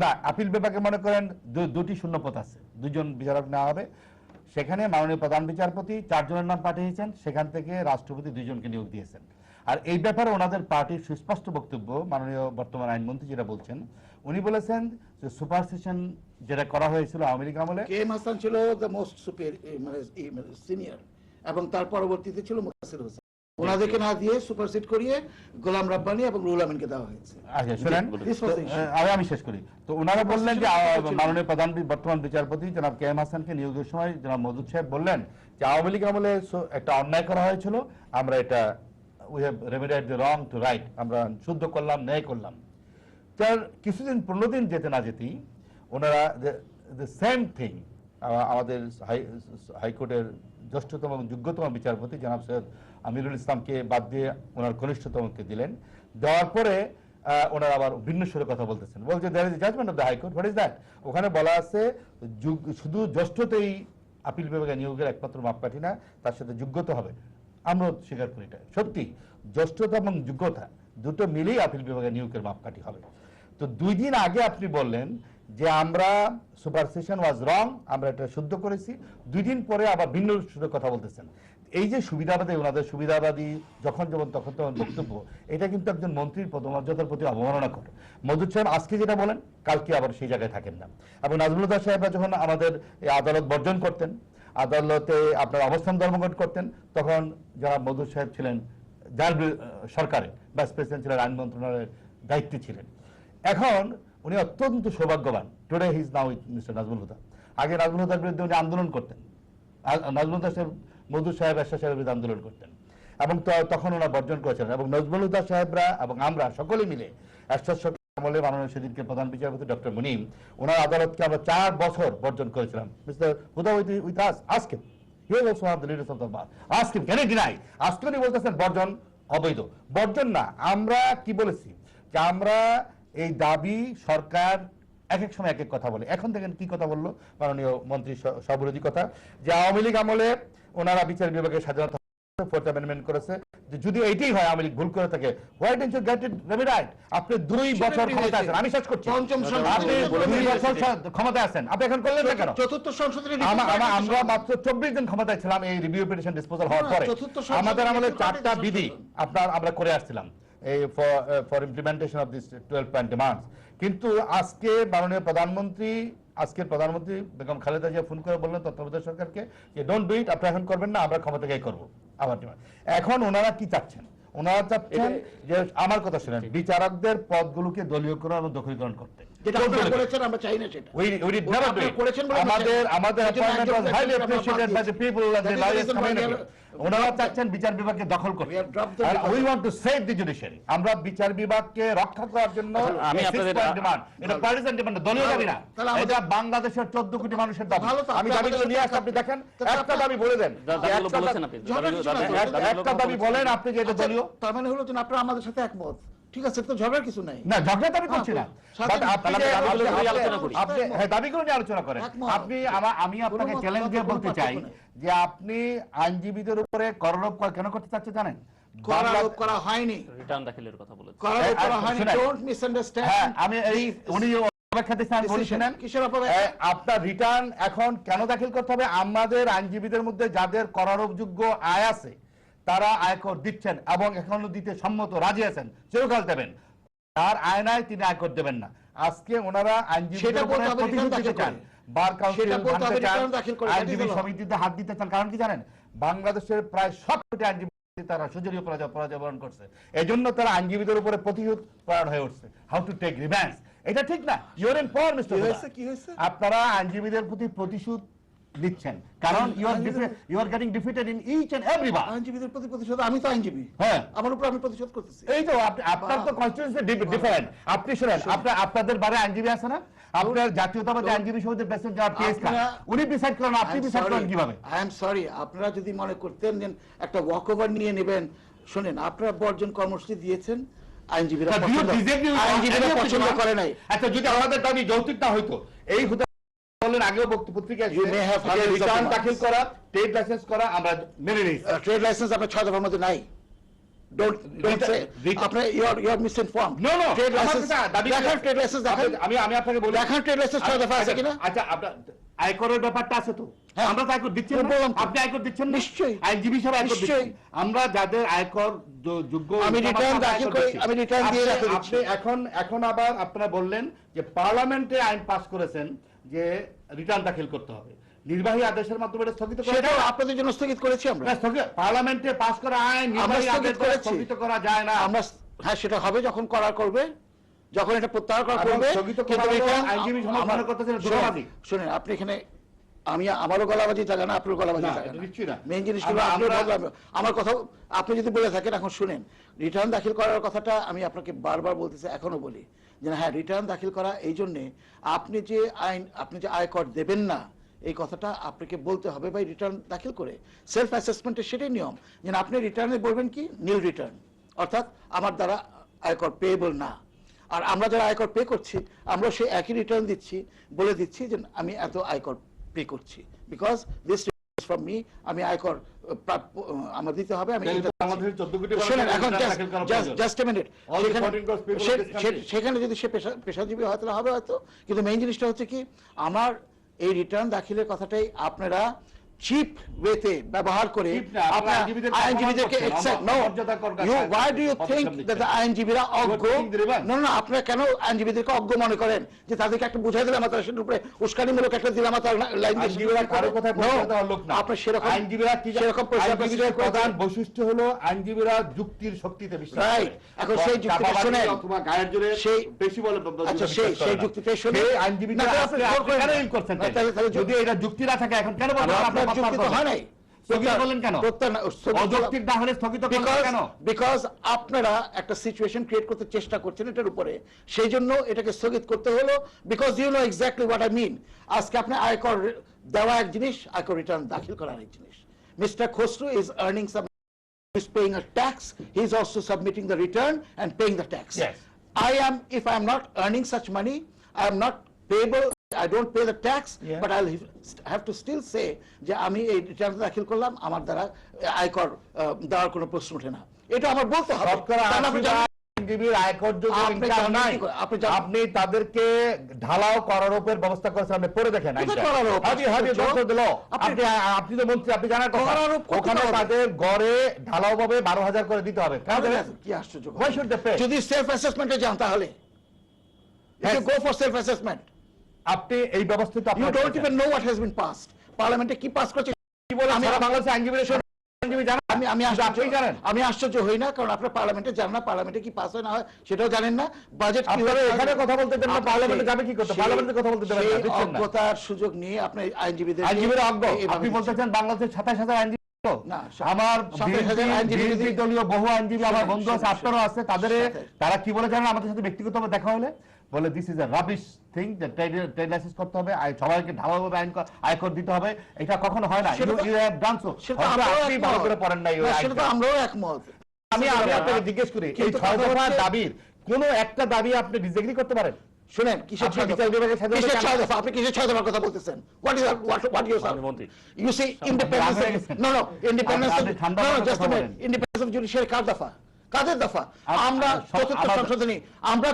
না, আপিল বিভাগে মনে করেন দুটি শূন্যপদ আছে, দুজন বিচারক নেওয়া হবে। সেখানে মাননীয় প্রধান বিচারপতি 4 জনের নাম পাঠিয়েছেন, সেখান থেকে রাষ্ট্রপতি 2 জনকে নিয়োগ দিয়েছেন। আর এই ব্যাপারে ওনাদের পার্টির সুস্পষ্ট বক্তব্য, মাননীয় বর্তমান আইনমন্ত্রী যেটা বলছেন, উনি বলেছেন যে সুপারসেশন যেটা করা হয়েছিল আওয়ামী লীগ আমলে, কে এম হাসান ছিল দ্য মোস্ট সিনিয়র, এবং তার পরবর্তীতে ছিল মুতাসির হোসেন। ওনাদেরকে না দিয়ে সুপারসিড করিয়ে গোলাম রাব্বানী এবং রুহুল আমিনকে দেওয়া হয়েছে। আচ্ছা শুনেন, আমি শেষ করি। তো ওনারা বললেন যে মাননীয় বর্তমান বিচারপতি জনাব কে এম হাসানকে নিয়োগের সময় জনাব মওদুদ সাহেব বললেন যে আওয়ামী লীগ আমলে একটা অন্যায় করা হয়েছিল, আমরা এটা we have remedied the wrong to right, আমরা শুদ্ধ করলাম, ন্যায় করলাম। তার কিছুদিন 15 দিন যেতে না যেতেই ওনারা দ্য সেম থিং আমাদের হাইকোর্টের জ্যেষ্ঠতম এবং যোগ্যতম বিচারপতি জনাব সৈয়দ আমিরুল ইসলামকে বাদ দিয়ে ওনার কনিষ্ঠতমকে দিলেন। দেওয়ার পরে ওনারা আবার ভিন্ন সুরে কথা বলতেছেন, বলছে there is judgement of the high court, what is that? ওখানে বলা আছে শুধু জ্যেষ্ঠতেই আপিল বিভাগে নিয়োগের একমাত্র মাপকাঠি না, তার সাথে যোগ্যতা হবে। আমরা স্বীকার করি এটা সত্যি, জ্যেষ্ঠতা এবং যোগ্যতা দুটো মিলেই আপিল বিভাগে নিয়োগের মাপকাঠি হবে। তো 2 দিন আগে আপনি বললেন যে আমরা সুপারসেশন ওয়াজ রং, আমরা এটা শুদ্ধ করেছি। 2 দিন পরে আবার ভিন্ন সুরে কথা বলতেছেন। এই যে সুবিধাবাদী, ওনাদের সুবিধাবাদী যখন যেমন তখন তখন বক্তব্য, এটা কিন্তু একজন মন্ত্রীর পদমর্যাদার প্রতি অবমাননা করে। মওদুদ সাহেব আজকে যেটা বলেন কালকে আবার সেই জায়গায় থাকেন না। এবং নাজমুল হুদা সাহেবরা যখন আমাদের এই আদালত বর্জন করতেন, আদালতে আপনার অবস্থান ধর্মঘট করতেন, তখন যারা মওদুদ সাহেব ছিলেন যার সরকারে ভাইস প্রেসিডেন্ট ছিলেন, আইন মন্ত্রণালয়ের দায়িত্বে ছিলেন। এখন উনি অত্যন্ত সৌভাগ্যবান, today he is now with mister Nazmul Huda. আগে নাজমুল হুদার বিরুদ্ধে উনি আন্দোলন করতেন, নাজমুল হুদা সাহেব মওদুদ সাহেব এরশাদ সাহেবের বিরুদ্ধে আন্দোলন করতেন, এবং তখন ওনারা বর্জন করেছিলেন। এবং নাজমুল হুদা সাহেবরা এবং আমরা সকলে মিলে এরশাদ সরকার আমলে মাননীয় সেদিনকে প্রধান বিচারপতি ডক্টর মুনিম, ওনার আদালতকে আমরা 4 বছর বর্জন করেছিলাম। Mister Huda with us, ask him, he was also one of the leaders of the bar, ask him, can he deny? আজকে উনি বলতেছেন বর্জন অবৈধ। বর্জন না, আমরা কি বলেছি যে আমরা এই দাবি সরকার এক এক সময় এক এক কথা বলে। এখন দেখেন কি কথা বললো মাননীয় মন্ত্রী, সবিরোধী কথা, যে আওয়ামী লীগ আমলে ওনারা বিচার বিভাগের স্বাধীনতা 4th অ্যামেন্ডমেন্ট করেছে, যদি এইটাই হয় আওয়ামী লীগ ভুল করে থাকে, why don't you get it remedied? আপনি 2 বছর ক্ষমতায় আছেন, আমি শেষ করছি, আপনি 2 বছর ক্ষমতায় আছেন, আপনি এখন করলেন না কেন? চতুর্থ সংসদের আমরা মাত্র 24 দিন ক্ষমতায় ছিলাম এই রিভিউ পিটিশন ডিসপোজাল হওয়ার পরে। আমাদের আমলে 4টা বিধি আমরা করে আসছিলাম এই for implementation of this 12 point demands. কিন্তু আজকে মাননীয় প্রধানমন্ত্রী, আজকের প্রধানমন্ত্রী বেগম খালেদা জিয়া ফোন করে বললেন তত্ত্বাবধায়ক সরকারকে যে ডোন্ট ডু ইট, আপনারা এখন করবেন না, আমরা ক্ষমতা গিয়ে করবো আবার। এখন ওনারা কি চাচ্ছেন? ওনারা চাচ্ছেন যে, আমার কথা শুনেন, বিচারকদের পদগুলোকে দলীয়করণ এবং দখলীকরণ করতে। যেটা আপনারা করেছেন আমরা চাই না সেটা। We did never do it. আমাদের appointment was highly appreciated by the people and the lawyers community. ওনারা চাচ্ছেন বিচার বিভাগকে দখল করতে। And we want to save the judiciary. আমরা বিচার বিভাগকে রক্ষা করার জন্য আমি আপনাদের এটা পার্টিসান ডিমান্ড, দলীয় দাবি না, এটা বাংলাদেশের 14 কোটি মানুষের দাবি। আমি দাবিগুলো নিয়ে আসছি, আপনি দেখেন। একটা দাবি বলে দেন, একটা দাবি বলেন আপনি যে এটা দলীয়। তার মানে হলো যে আপনারা আমাদের সাথে একমত, ঠিক আছে, তো ঝগড়ার কিছু নাই। না, ঝগড়া দাবি করছি না, আপনি দাবিগুলো নিয়ে আলোচনা করেন। আমি আপনাকে চ্যালেঞ্জ দিয়ে বলতে চাই যে আপনি আইনজীবীদের উপরে করারোপ কেন করতে চাচ্ছেন জানেন? করারোপ করা হয়নি, রিটার্ন দাখিলের কথা বলেছেন, করারোপ করা হয়নি, ডোন্ট মিসআন্ডারস্ট্যান্ড। আমি এই উনি আপনার রিটার্ন এখন কেন দাখিল করতে হবে? আমাদের আইনজীবীদের মধ্যে যাদের করারোপযোগ্য আয় আছে তারা আয়কর দিচ্ছেন এবং এখনো দিতে সম্মত রাজি আছেন, চিরকাল দেবেন। তার আয়নায় তিনি আয়কর দেবেন না। আজকে ওনারা সেটা আইনজীবীদের বলতে উপরে হবে প্রতিশোধ রিটার্ন নিতে দাখিল চান, করে। বার কাউন্সিল সেটা বলতে হবে ভাঙতে চান, রিটার্ন দাখিল করে, আইনজীবী that is all. সমিতিতে হাত দিতে চান। কারণ কি জানেন, বাংলাদেশের প্রায় সবকটি আইনজীবী তারা সুযোগীয় পরাজয় বরণ করছে, এজন্য তারা আইনজীবীদের উপরে প্রতিশোধ পরায়ণ হয়ে উঠছে। হাউ টু টেক রিভেঞ্জ, এটা ঠিক না। Your in power mister. কি হয়েছে? আপনারা আইনজীবীদের প্রতি প্রতিশোধ দিচ্ছেন, কারণ you are getting defeated in each and every বার। আইনজীবীদের প্রতি প্রতিশোধ, আমি তো আইনজীবী, হ্যাঁ, আমার উপর আমি প্রতিশোধ করতেছি। এই তো আপনার তো কনস্টিটিউশন ডিফারেন্ট। আপনি শুনেন, আপনাদের বারে আইনজীবী আছে না, আপনার জাতীয়তাবাদী আইনজীবী সমিতির প্রেসিডেন্ট যারা পিএস খান, উনি ডিসাইড করেন, আপনি ডিসাইড করেন কিভাবে? আই এম সরি, আপনারা যদি মনে করতেন যে একটা ওয়াক ওভার নিয়ে নেবেন, শুনেন, আপনারা বর্জন কর্মসূচি দিয়েছেন, আইনজীবীরা পছন্দ করে নাই। আচ্ছা, যদি আমাদের দাবি যৌতুক না হইতো, এই বলেন আগেও পত্রিকায় রিটার্ন দাখিল করা, ট্রেড লাইসেন্স করা আমরা মেনে নিই। ট্রেড লাইসেন্স আপনার 6 দফার মধ্যে নাই। Don't say আপনি you are misinformed. No, trade licence দেখেন, ট্রেড লাইসেন্স দেখেন, আমি আপনাকে বলি, দেখেন ট্রেড লাইসেন্স 6 দফা আছে কিনা। আচ্ছা, আপনার আয়করের ব্যাপারটা আছে তো, হ্যাঁ। আমরা তো আয়কর দিচ্ছি না, বললাম তো। আপনি আয়কর দিচ্ছেন না? নিশ্চয়ই। আইনজীবী হিসেবে আয়কর নিশ্চয়ই। দিচ্ছি। আমরা যাদের আয়কর যোগ্য, আমি রিটার্ন দাখিল করি, আমি রিটার্ন দিয়ে রাখতে আপনি দিচ্ছি। এখন আবার আপনারা বললেন যে পার্লামেন্টে আইন পাস করেছেন যে রিটার্ন দাখিল করতে হবে, নির্বাহী আদেশের মাধ্যমে এটা স্থগিত করা সেটাও যায় না? আপনাদের জন্য স্থগিত করেছি আমরা। পার্লামেন্টে পাস করা আইন নির্বাহী স্থগিত আদেশ করেছি। স্থগিত করা যায় না। আমরা, হ্যাঁ, সেটা হবে যখন করার করবে, যখন এটা প্রত্যাহার করা করবে। স্থগিত করা কিন্তু হলো, return- আইনজীবী সমালোচনা করতেছেন ধোঁকাবাজি। শুনেন, আপনি এখানে, আমারও গলাবাজি জায়গা না, আপনার গলাবাজি না, জায়গা না। নিশ্চয়ই না। মেইন জিনিস হলো আমার কথা আপনি যদি বলে থাকেন, এখন শুনেন, রিটার্ন দাখিল করার কথাটা আমি আপনাকে বারবার বলতেছি, এখনো বলি যে হ্যাঁ, রিটার্ন দাখিল করা এই জন্যে আপনি যে আয়কর দেবেন না, এই কথাটা আপনাকে বলতে হবে ভাই, রিটার্ন দাখিল করে। সেলফ অ্যাসেসমেন্টের সেটাই নিয়ম, যে আপনি রিটার্নে বলবেন কি নীল রিটার্ন, অর্থাৎ আমার দ্বারা আয়কর পেয়েবল না। আর আমরা যারা আয়কর পে করছি, আমরা সেই একই রিটার্ন দিচ্ছি, বলে দিচ্ছি যে আমি এত আয়কর পে করছি, বিকজ দিস ফ্রম মি, আমি আয়কর আমার দিতে হবে। আমি আমাদের 14 কোটি শুনেন, এখন দাখিল করা প্রয়োজন। Just a minute, All the 14 crores people in this country. সেখানে যদি সে পেশাজীবী হয় তাহলে হবে হয়তো, কিন্তু মেইন জিনিসটা হচ্ছে কি, আমার এই রিটার্ন দাখিলের কথাটাই আপনারা চিপ ওয়েতে ব্যবহার করে Cheap না, আপনারা আইনজীবীদেরকে আইনজীবীদেরকে অপমান করছেন, accept- no, অমর্যাদাকর কাজ you- করেন, why do you পদক্ষেপ think নিচ্ছেন। that the আইনজীবীরা অজ্ঞ? think the revenge? না, আপনারা কেন আইনজীবীদেরকে অজ্ঞ মনে করেন, যে তাদেরকে একটা বুঝাই দিলাম তারা সেটার উপরে উস্কানিমূলক একটা দিলাম তার লাইন দিয়ে আইনজীবীরা কারো কথায় পরিচয় দেওয়ার লোক না। আপনি সেরকম আইনজীবীরা কি সেরকম আইনজীবীদের প্রধান বৈশিষ্ট্য হলো আইনজীবীরা যুক্তির শক্তিতে বিশ্বাস করে। Right. এখন সেই যুক্তিটা চাপাবাজি শোনেন। অথবা গায়ের জোরে সেই- বেশি বলে আচ্ছা, বিশ্বাস করে সেই না। যুক্তিটাই শুনে সেই আইনজীবীদের না, আজকে আপনি জোর আপনি করেন কেন না। এই করছেন না, তাহলে যদি এটা যুক্তি না থাকে এখন কেন বলছেন আপনার আপনি যুক্তি তো হয় নাই। স্থগিত করলেন কেন? অযৌক্তিক না হলে স্থগিত করলেন কেন? বিকজ আপনারা একটা সিচুয়েশন ক্রিয়েট করতে চেষ্টা করছেন এটার উপরে, সেই জন্য এটাকে স্থগিত করতে হলো, because you know exactly what I mean. আজকে আপনি আয়কর দেওয়া এক জিনিস, আয়কর রিটার্ন দাখিল করা এক জিনিস। Mister Khasru is earning some, is paying a tax, he is also submitting the return and paying the tax. Yes. If I am not earning such money, I am not payable, I don't pay the tax, Yeah. but I'll have to still say যে আমি এই return দাখিল করলাম, আমার দ্বারা আয়কর দেওয়ার কোনো প্রশ্ন ওঠে না, এটা আমার বলতে হবে। শতকরা কারণ আপনি 80 জানেন- আইনজীবীর আয়করযোগ্য আপনি ইনকাম জানেন নাই। কি করে? আপনি জানেন- আপনি তাদেরকে ঢালাও করারোপের ব্যবস্থা করেছেন, আপনি পড়ে দেখেন কোথায় আইনটা। করারোপ? আপনি আপনি তো মন্ত্রী, আপনি জানার কথা। করারোপ করতে ওখানে হবে। তাদের গড়ে ঢালাও ভাবে 12,000 করে দিতে হবে। কি আশ্চর্য কথা। Why should they pay? যদি সেলফ অ্যাসেসমেন্টে যান তাহলে Yes. Go for self assessment. আপনি এই ব্যবস্থা তো You আপনারা don't করেছেন। even know what has been passed. পার্লামেন্টে কি পাস করছে কি বলে আমি- সারা বাংলাদেশের আইনজীবীরা সব আইনজীবী জানেন? আমি শুধু আপনি জানেন? আমি আশ্চর্য হই না, কারণ আপনারা পার্লামেন্টে যান না, পার্লামেন্টে কি পাস হয় না হয় সেটাও জানেন না। বাজেট আপনারা এখানে কথা বলতে দেন না, পার্লামেন্টে যাবে কি করতে? পার্লামেন্টে কথা বলতে দেবেন না, দিচ্ছেন না। অজ্ঞতার সুযোগ নিয়ে আপনি আইনজীবীদের আইনজীবীরা অজ্ঞ। আপনি বলতেছেন বাংলাদেশের 27,000 আইনজীবী অজ্ঞ? না, আমার 27,000 আইনজীবী বিএনপি যদি- দলীয় বহু আইনজীবী আমার বন্ধু আছে, শোনেন, আপনারও আছে, তাদের সাথে। তারা কি বলে জানেন আমাদের সাথে ব্যক্তিগতভাবে দেখা হলে? বলে this is A rubbish thing, যে ট্রেড লাইসেন্স করতে হবে, সবাইকে ঢালাওভাবে আয়কর দিতে হবে। এটা কখনো হয় না। সেটা তো- ইউ হ্যাভ ডান সো। সেটা আমরাও আপনি ভালো একমত। করে পড়েন নাই ওই না, সেটা তো আইনটা। আমরাও একমত। আমি আপনাকে জিজ্ঞেস করি, এই কিন্তু 6 কথা দফা হচ্ছে- দাবির কোন একটা দাবি আপনি ডিসএগ্রি করতে পারেন? শুনেন, কিসের আপনি 6 বিচার বিভাগের স্বাধীনতা কিসের কেন- 6 দফা? আপনি কিসের 6 দফার কথা বলতেছেন? What is what you say? মন্ত্রী। You say independence আপনি of, no independence আপনি of, ঠান্ডা no মাথায় just a কথা minute, বলেন। independence of judiciary কার দফা? কাদের দফা? আমরা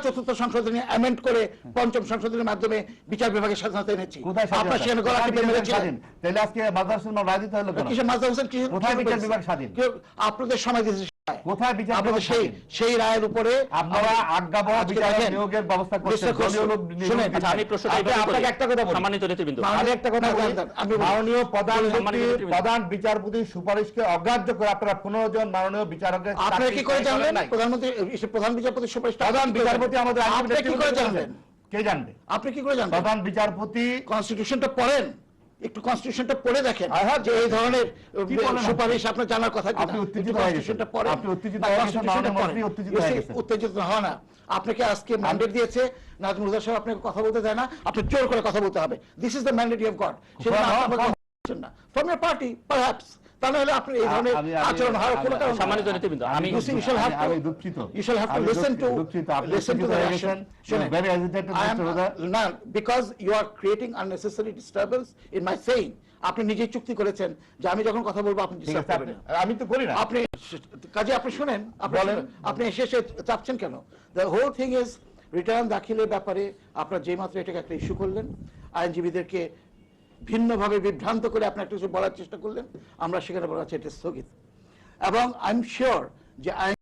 চতুর্থ সংশোধনী অ্যামেন্ড করে পঞ্চম সংশোধনীর মাধ্যমে বিচার বিভাগের স্বাধীনতা এনেছি। কোথায় স্বাধীনতা? আপনার সেখানে গলা কোথায় টিপে বিচার মেরেছিলেন। স্বাধীন? তাহলে আজকে মাদ্রাসার রায় দিতে হলো কেন? কিসের মাজদা হোসেন কিসের কোথায় বিচার বিভাগ স্বাধীন? আপনাদের সময় দিয়েছে কোথায় বিচার আপনাদের সেই রায়ের উপরে আপনারা আজ্ঞাবহ আজকে বিচারক দেখেন, নিয়োগের ব্যবস্থা করছেন, Mr. Khosrow, দলীয় লোক শুনেন, নিয়োগ আচ্ছা, আমি দিচ্ছেন। প্রশ্নটা আপনি- এভাবে করি। আপনাকে একটা কথা বলি, সম্মানিত নেতৃবৃন্দ, আমি একটা কথা বলি, আমি বলি। মাননীয় সম্মানিত নেতৃবৃন্দ। প্রধান বিচারপতির সুপারিশকে অগ্রাহ্য করে আপনারা 15 জন মাননীয় বিচারকের আপনারা কি করে জানলেন নাই। প্রধান বিচারপতির সুপারিশটা? প্রধান বিচারপতি আমাদের আইনজীবী আপনি কি করে নেতৃত্ব জানলেন? কে জানবে? আপনি কি করে জানবেন? প্রধান বিচারপতি কনস্টিটিউশনটা পড়েন, একটু কনস্টিটিউশনটা পড়ে দেখেন I have- যে এই ধরনের কি বলেন আপনি? সুপারিশ আপনার জানার কথা কিনা। আপনি উত্তেজিত একটু হয়ে কনস্টিটিউশনটা গেছেন। পড়েন। আপনি উত্তেজিত না, হয়ে গেছেন, কনস্টিটিউশনটা মাননীয় পড়েন। মন্ত্রী উত্তেজিত হয়ে গেছেন। উত্তেজিত হওয়া না, আপনাকে আজকে ম্যান্ডেট দিয়েছে, নাজমুল হুদা সাহেব আপনাকে কথা বলতে দেয় না, আপনি জোর করে কথা বলতে হবে। This is the mandate you have got. সেটা ফ্রম ইয়ার পার্টি পারহ্যাপস, তা নাহলে আপনি এই ধরনের আচরণ হওয়ার কোনো কারণ নেই। সম্মানিত নেতৃবৃন্দ, আমি You see, you shall have to- আমি দুঃখিত। You shall have to আমি listen to দুঃখিত, আপনি listen to উত্তেজিত the হয়ে reaction. গেছেন। শুনেন, You're very agitated, I am Mr. Huda. না, because you are creating unnecessary disturbance in my saying. আপনি নিজেই চুক্তি করেছেন যে আমি যখন কথা বলবো আপনি ঠিক disturb আছে, করবেন না। আমি তো করি না। আপনি কাজে আপনি শুনেন, আপনি বলেন। শুনেন। আপনি এসে এসে চাপছেন কেন? The whole thing is return দাখিলের ব্যাপারে আপনার যেই মাত্র এটাকে একটা ইস্যু করলেন, আইনজীবীদেরকে ভিন্নভাবে বিভ্রান্ত করে আপনি একটা কিছু বলার চেষ্টা করলেন, আমরা সেখানে বলা হচ্ছে এটা স্থগিত। এবং আই এম শিওর যে আইন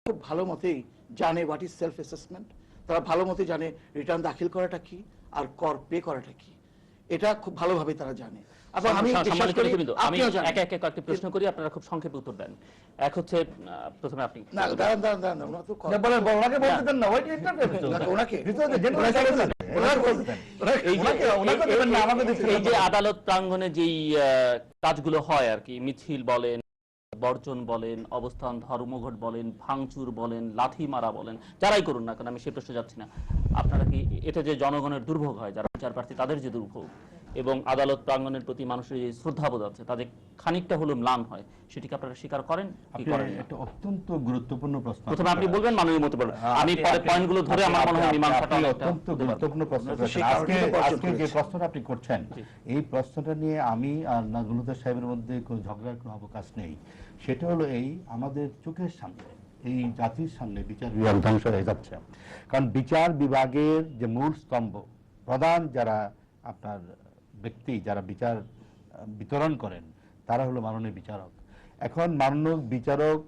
খুব ভালো মতেই জানে হোয়াট ইজ সেলফ অ্যাসেসমেন্ট, তারা ভালো মতে জানে রিটার্ন দাখিল করাটা কি আর কর পে করাটা কি, এটা খুব ভালোভাবে তারা জানে। এবং আমি বিশ্বাস সম্মানিত করি নেতৃবৃন্দ, আমি আপনিও জানেন। একে একে কয়েকটি প্রশ্ন করি, আপনারা খুব সংক্ষেপে উত্তর দেন। এক হচ্ছে প্রথমে আপনি না, দাঁড়ান দাঁড়ান দাঁড়ান, ওনার তো কথা- না, বলেন, ওনাকে বলতে দেন না, ওই যে একটা দেন। ওনাকে ভিতরে যে যেটা ওনাকে বলতে দেন, ওনাকে বলতে দেন। এই যে ওনাকে দেবেন না, আমাকে দিচ্ছেন। এই যে আদালত প্রাঙ্গণে যেই কাজগুলো হয় আর কি, মিছিল বলেন, বর্জন বলেন, অবস্থান ধর্মঘট বলেন, ভাঙচুর বলেন, লাথি মারা বলেন, যারাই করুন না কেন, আমি সে প্রশ্নে যাচ্ছি না, আপনারা কি এতে যে জনগণের দুর্ভোগ হয়, যারা বিচার প্রার্থী তাদের যে দুর্ভোগ এবং আদালত প্রাঙ্গণের প্রতি মানুষের যে শ্রদ্ধাবোধ আছে তাদের খানিকটা হলেও ম্লান হয়, সেটিকে আপনারা স্বীকার করেন কি আপনি করেন না? একটা অত্যন্ত গুরুত্বপূর্ণ প্রশ্ন। প্রথমে আপনি বলবেন, মাননীয় মতে বলবেন, আমি পরে পয়েন্টগুলো ধরে আমার মনে হয় মীমাংসাটা আপনি অনেকটা অত্যন্ত হতে পারে। গুরুত্বপূর্ণ প্রশ্ন আমরা তো করেছেন। সেই কারণেই তো বর্জন আজকে যে করেছি। প্রশ্নটা আপনি করছেন, এই প্রশ্নটা নিয়ে আমি আর নাজমুল হুদা সাহেবের মধ্যে কোনো ঝগড়ার কোনো অবকাশ নেই। সেটা হলো এই, আমাদের চোখের সামনে, এই জাতির সামনে বিচার বিভাগ ধ্বংস হয়ে যাচ্ছে। কারণ বিচার বিভাগের যে মূল স্তম্ভ, প্রধান যারা আপনার ব্যক্তি, যারা বিচার বিতরণ করেন, তারা হলো মাননীয় বিচারক। এখন মাননীয় বিচারক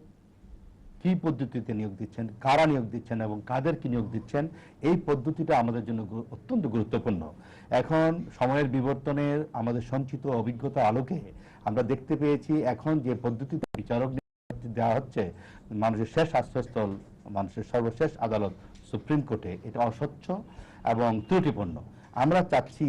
কি পদ্ধতিতে নিয়োগ দিচ্ছেন, কারা নিয়োগ দিচ্ছেন এবং কাদেরকে নিয়োগ দিচ্ছেন, এই পদ্ধতিটা আমাদের জন্য অত্যন্ত গুরুত্বপূর্ণ। এখন সময়ের বিবর্তনের আমাদের সঞ্চিত অভিজ্ঞতা আলোকে আমরা দেখতে পেয়েছি, এখন যে পদ্ধতিতে বিচারক দেওয়া হচ্ছে, মানুষের শেষ আশ্রয়স্থল, মানুষের সর্বশেষ আদালত সুপ্রিম কোর্টে, এটা অস্বচ্ছ এবং ত্রুটিপূর্ণ। আমরা চাচ্ছি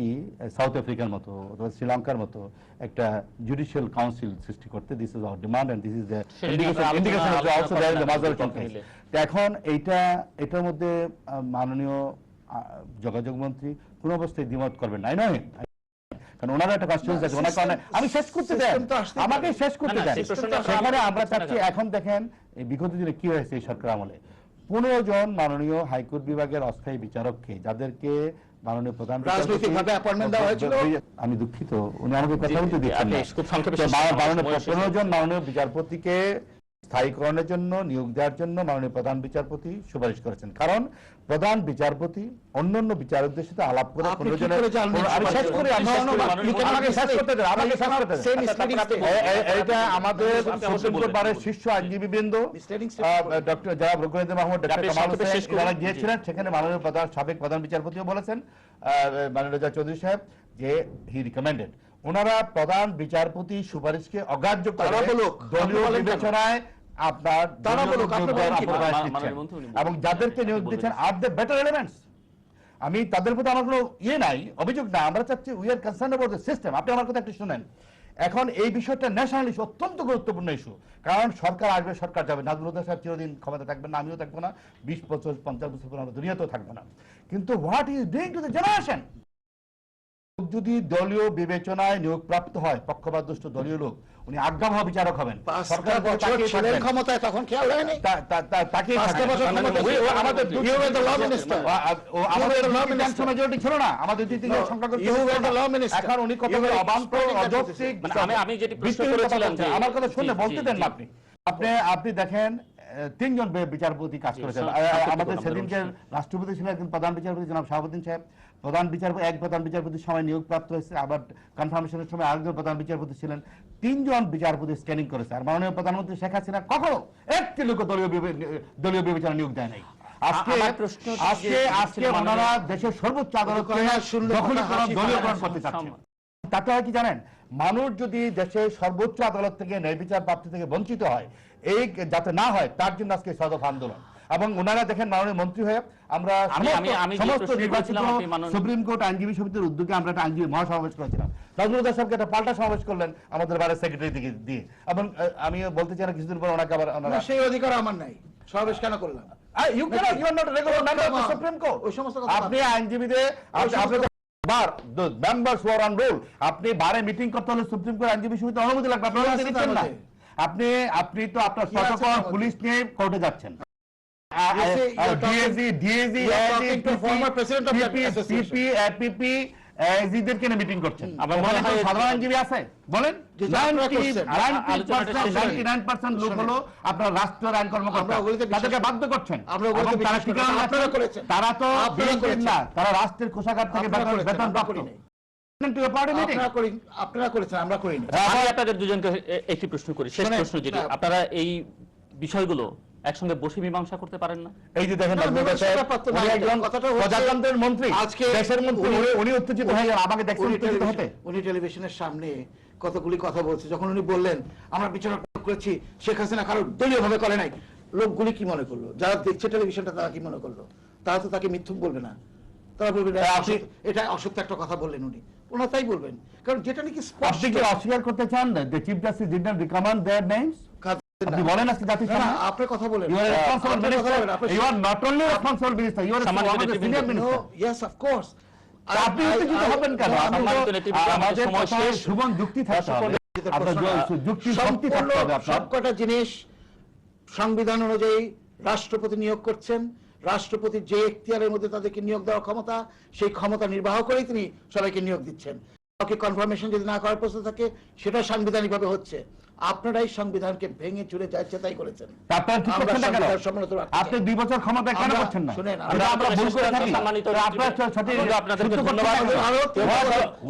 সাউথ আফ্রিকার মতো অথবা শ্রীলঙ্কার মতো একটা জুডিশিয়াল কাউন্সিল সৃষ্টি করতে। This is our demand and this is the indication also there in the মাজারটন কেস। এখন এটার মধ্যে মাননীয় যোগাযোগ মন্ত্রী কোনো অবস্থায় দ্বিমত করবেন না, নয়, কারণ ওনারা একটা কনস্টিটিউশন আছে, ওনার কারণে আমি শেষ করতে দেন, System তো আসতেই আমাকে পারে। শেষ করতে না, না, দেন। সেই প্রশ্নটা সেখানে আমরা আমরা করছি না চাচ্ছি, কেন? এখন দেখেন এই বিগত দিনে কি হয়েছে এই সরকার আমলে, 15 জন মাননীয় হাইকোর্ট বিভাগের অস্থায়ী বিচারককে, যাদেরকে মাননীয় প্রধান রাজনৈতিকভাবে appointment দেওয়া হয়েছিল। আমি দুঃখিত, উনি আমাকে কথা বলতে দিচ্ছেন আপনি না। খুব সংক্ষেপে তো শেষ করুন, মাননীয় সময় শেষ 15 জন মাননীয় বিচারপতিকে স্থায়ীকরণের জন্য, নিয়োগ দেওয়ার জন্য মাননীয় প্রধান বিচারপতি সুপারিশ করেছেন। কারণ প্রধান বিচারপতি অন্যান্য বিচারকদের সাথে আলাপ করে আপনি 15 কি জনের, করে জানলেন? আমি শেষ করি, আমাকে শেষ করতে দেন, আমাকে শেষ করতে দেন। এটা আমাদের সুপ্রিম কোর্ট বারের শীর্ষ আইনজীবীবৃন্দ, ডক্টর জনাব রঘুরেন্দ্র মাহমুদ, ডক্টর কামাল হোসেন, যারা গিয়েছিলেন, সেখানে মাননীয় সাবেক প্রধান বিচারপতিও বলেছেন, মাননীয় রেজা চৌধুরী সাহেব, যে হি রিকমেন্ডেড, ওনারা প্রধান বিচারপতি সুপারিশকে অগ্রাহ্য করে তারা বলুক, দলীয় আপনি বলেন কেন? বিবেচনায় আপনার তারা দলীয় বলুক, আপনি লোক বলেন কি? অপরাধ মাননীয় দিচ্ছেন। মন্ত্রী উনি এবং বলবেন। যাদেরকে নিয়োগ বলবেন। দিচ্ছেন আর দ্য বেটার এলিমেন্টস। আমি তাদের প্রতি আমার কোনো নাই, অভিযোগ না, আমরা চাচ্ছি we are concern about the system. আপনি আমার কথা একটু শুনেন। এখন এই বিষয়টা ন্যাশনাল ইস্যু, অত্যন্ত গুরুত্বপূর্ণ ইস্যু। কারণ সরকার আসবে, সরকার যাবে, নাজমুল হুদা সাহেব চিরদিন ক্ষমতা থাকবেন না, আমিও থাকবো না, 20 বছর 50 বছর পর আমরা দুনিয়াতেও থাকবো না। কিন্তু what is doing to the generation? যদি দলীয় বিবেচনায় নিয়োগপ্রাপ্ত হয়, পক্ষপাতদুষ্ট দলীয় লোক, উনি আজ্ঞাবহ বিচারক হবেন। 5টা বছর ছিলেন ক্ষমতায়, তখন খেয়াল হয়নি? তাকেই 5টা বছর ক্ষমতায় ছিলেন। আমাদের You were the law minister. আমাদের law minister. মেজরিটি ছিল না, আমাদের No, you were the law minister. এখন উনি কত You were অবান্তর, exploiting that অযৌক্তিক, মানে আমি যেটি প্রশ্ন ভিত্তিহীন কথা করেছিলাম বলছেন। যে- আমার কথা শুনে জি, বলতে জি, দেন না জি। আপনি। আপনি দেখেন তিনজন বিচারপতি কাজ জি, করেছেন। সংক্ষেপে আমাদের বলুন, সেদিনকে আমাদের রাষ্ট্রপতি ছিলেন একজন প্রধান বিচারপতি জনাব শাহাবুদ্দিন সাহেব, প্রধান বিচারপতির সময় নিয়োগপ্রাপ্ত হয়েছে, আবার কনফার্মেশনের সময় আরেকজন প্রধান বিচারপতি ছিলেন। তিনজন বিচারপতি স্ক্যানিং করেছে। আর মাননীয় প্রধানমন্ত্রী শেখ হাসিনা কখনো একটি লোক দলীয় বিবেচনা নিয়োগ দেয় নাই। আজকে আমার প্রশ্ন আজকে আজকে ওনারা দেশের সর্বোচ্চ আদালতকে দখলীকরণ, দলীয়করণ করতে চাচ্ছেন। তাতে হয় কি জানেন, মানুষ যদি দেশের সর্বোচ্চ আদালত থেকে ন্যায় বিচার প্রাপ্তি থেকে বঞ্চিত হয়, এই যাতে না হয় তার জন্য আজকে সদফ আন্দোলন। এবং ওনারা দেখেন মাননীয় মন্ত্রী হয়ে আমরা সমস্ত নির্বাচিত সুপ্রিম কোর্ট আইনজীবী সমিতির উদ্যোগে আমরা একটা আইনজীবী মহাসমাবেশ করেছিলাম। নাজমুল হুদা সাহেবকে একটা পাল্টা সমাবেশ করলেন আমাদের বারের সেক্রেটারি থেকে দিয়ে। এবং আমি বলতে চাই না কিছুদিন পর ওনাকে আবার সেই অধিকার আমার নাই, সমাবেশ কেন করলাম? you are not a regular member of the Supreme Court. ওই সমস্ত কথা আপনি আইনজীবীদের মেম্বারস ওয়ার অন রোল, আপনি বারে মিটিং করতে হলে সুপ্রিম কোর্ট আইনজীবী সমিতি অনুমতি লাগবে, আপনি অনুমতি দিচ্ছেন না। আপনি তো আপনার প্রটোকল পুলিশ নিয়ে কোর্টে যাচ্ছেন। মিটিং করছেন, সাধারণ আইনজীবী আছে বলেন? 99% লোক হলো আপনার রাষ্ট্রের আইন কর্মকর্তা, তাদেরকে বাধ্য করছেন। তারা তো না, তারা রাষ্ট্রের কোষাগার থেকে বেতন প্রাপ্ত। আপনারা করেছেন, আমরা করিনি। আমি আপনাদের দুজনকে একটি প্রশ্ন করি, শেষ প্রশ্ন যেটি, আপনারা এই বিষয়গুলো একসঙ্গে বসে মীমাংসা করতে পারেন না? এই যে দেখেন প্রজাতন্ত্রের মন্ত্রী, আজকে দেশের মন্ত্রী, উনি উত্তেজিত হয়ে গেল, আমাকে দেখছেন উত্তেজিত হতে। উনি টেলিভিশনের সামনে কতগুলি কথা বলছে, যখন উনি বললেন আমরা বিচার করেছি শেখ হাসিনা কারো দলীয় ভাবে করে নাই, লোকগুলি কি মনে করলো? যারা দেখছে টেলিভিশনটা তারা কি মনে করলো? তারা তো তাকে মিথ্যুক বলবে না, তারা বলবে এটা অসত্য একটা কথা বললেন উনি, ওনারা তাই বলবেন। কারণ যেটা নাকি আপনি কি অস্বীকার করতে চান যে chief justice did not recommend their names? আপনি বলেন আজকে জাতির সামনে আপনার কথা বলেন। You are responsible minister. You are not only responsible minister, you are one of the senior minister. Yes, of course. আপনি উত্তেজিত হবেন কেন? আমাদের কথায় সুবন যুক্তি থাকতে হবে, আপনার যুক্তি শক্তি থাকতে হবে। সবকটা জিনিস সংবিধান অনুযায়ী রাষ্ট্রপতি নিয়োগ করছেন, রাষ্ট্রপতির যে এখতিয়ারের মধ্যে তাদেরকে নিয়োগ দেওয়ার ক্ষমতা, সেই ক্ষমতা নির্বাহ করেই তিনি সবাইকে নিয়োগ দিচ্ছেন। কাউকে কনফার্মেশন যদি না করার প্রশ্ন থাকে, সেটা সাংবিধানিক ভাবে হচ্ছে। আপনারাই সংবিধানকে ভেঙে চুরে যাচ্ছে তাই করেছেন। আপনি 2 বছর ক্ষমতা কেন করছেন না? শুনেন, আমরা ভুল করে থাকি, আপনাদেরকে ধন্যবাদ।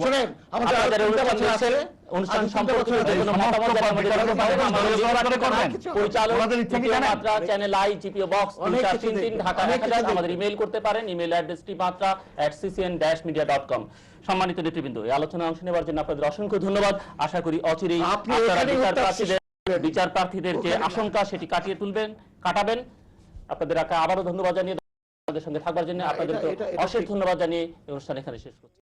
শুনেন, আমাদের অনুষ্ঠান সম্পর্কে মতামত মাত্রা channel I GPO box 333 Dhaka 1000, আমাদের ইমেল করতে পারেন, ইমেল অ্যাড্রেসটি matra@ccn-media.com। সম্মানিত নেতৃবৃন্দ, এই আলোচনায় অংশ নেওয়ার জন্য আপনাদের অসংখ্য ধন্যবাদ। আশা করি অচিরেই আপনারা বিচার প্রার্থীদের যে আশঙ্কা সেটি কাটাবেন। আপনাদের আবারও ধন্যবাদ জানিয়ে আমাদের সঙ্গে থাকবার জন্য আপনাদেরকে অশেষ ধন্যবাদ জানিয়ে এই অনুষ্ঠান এখানে শেষ করছি।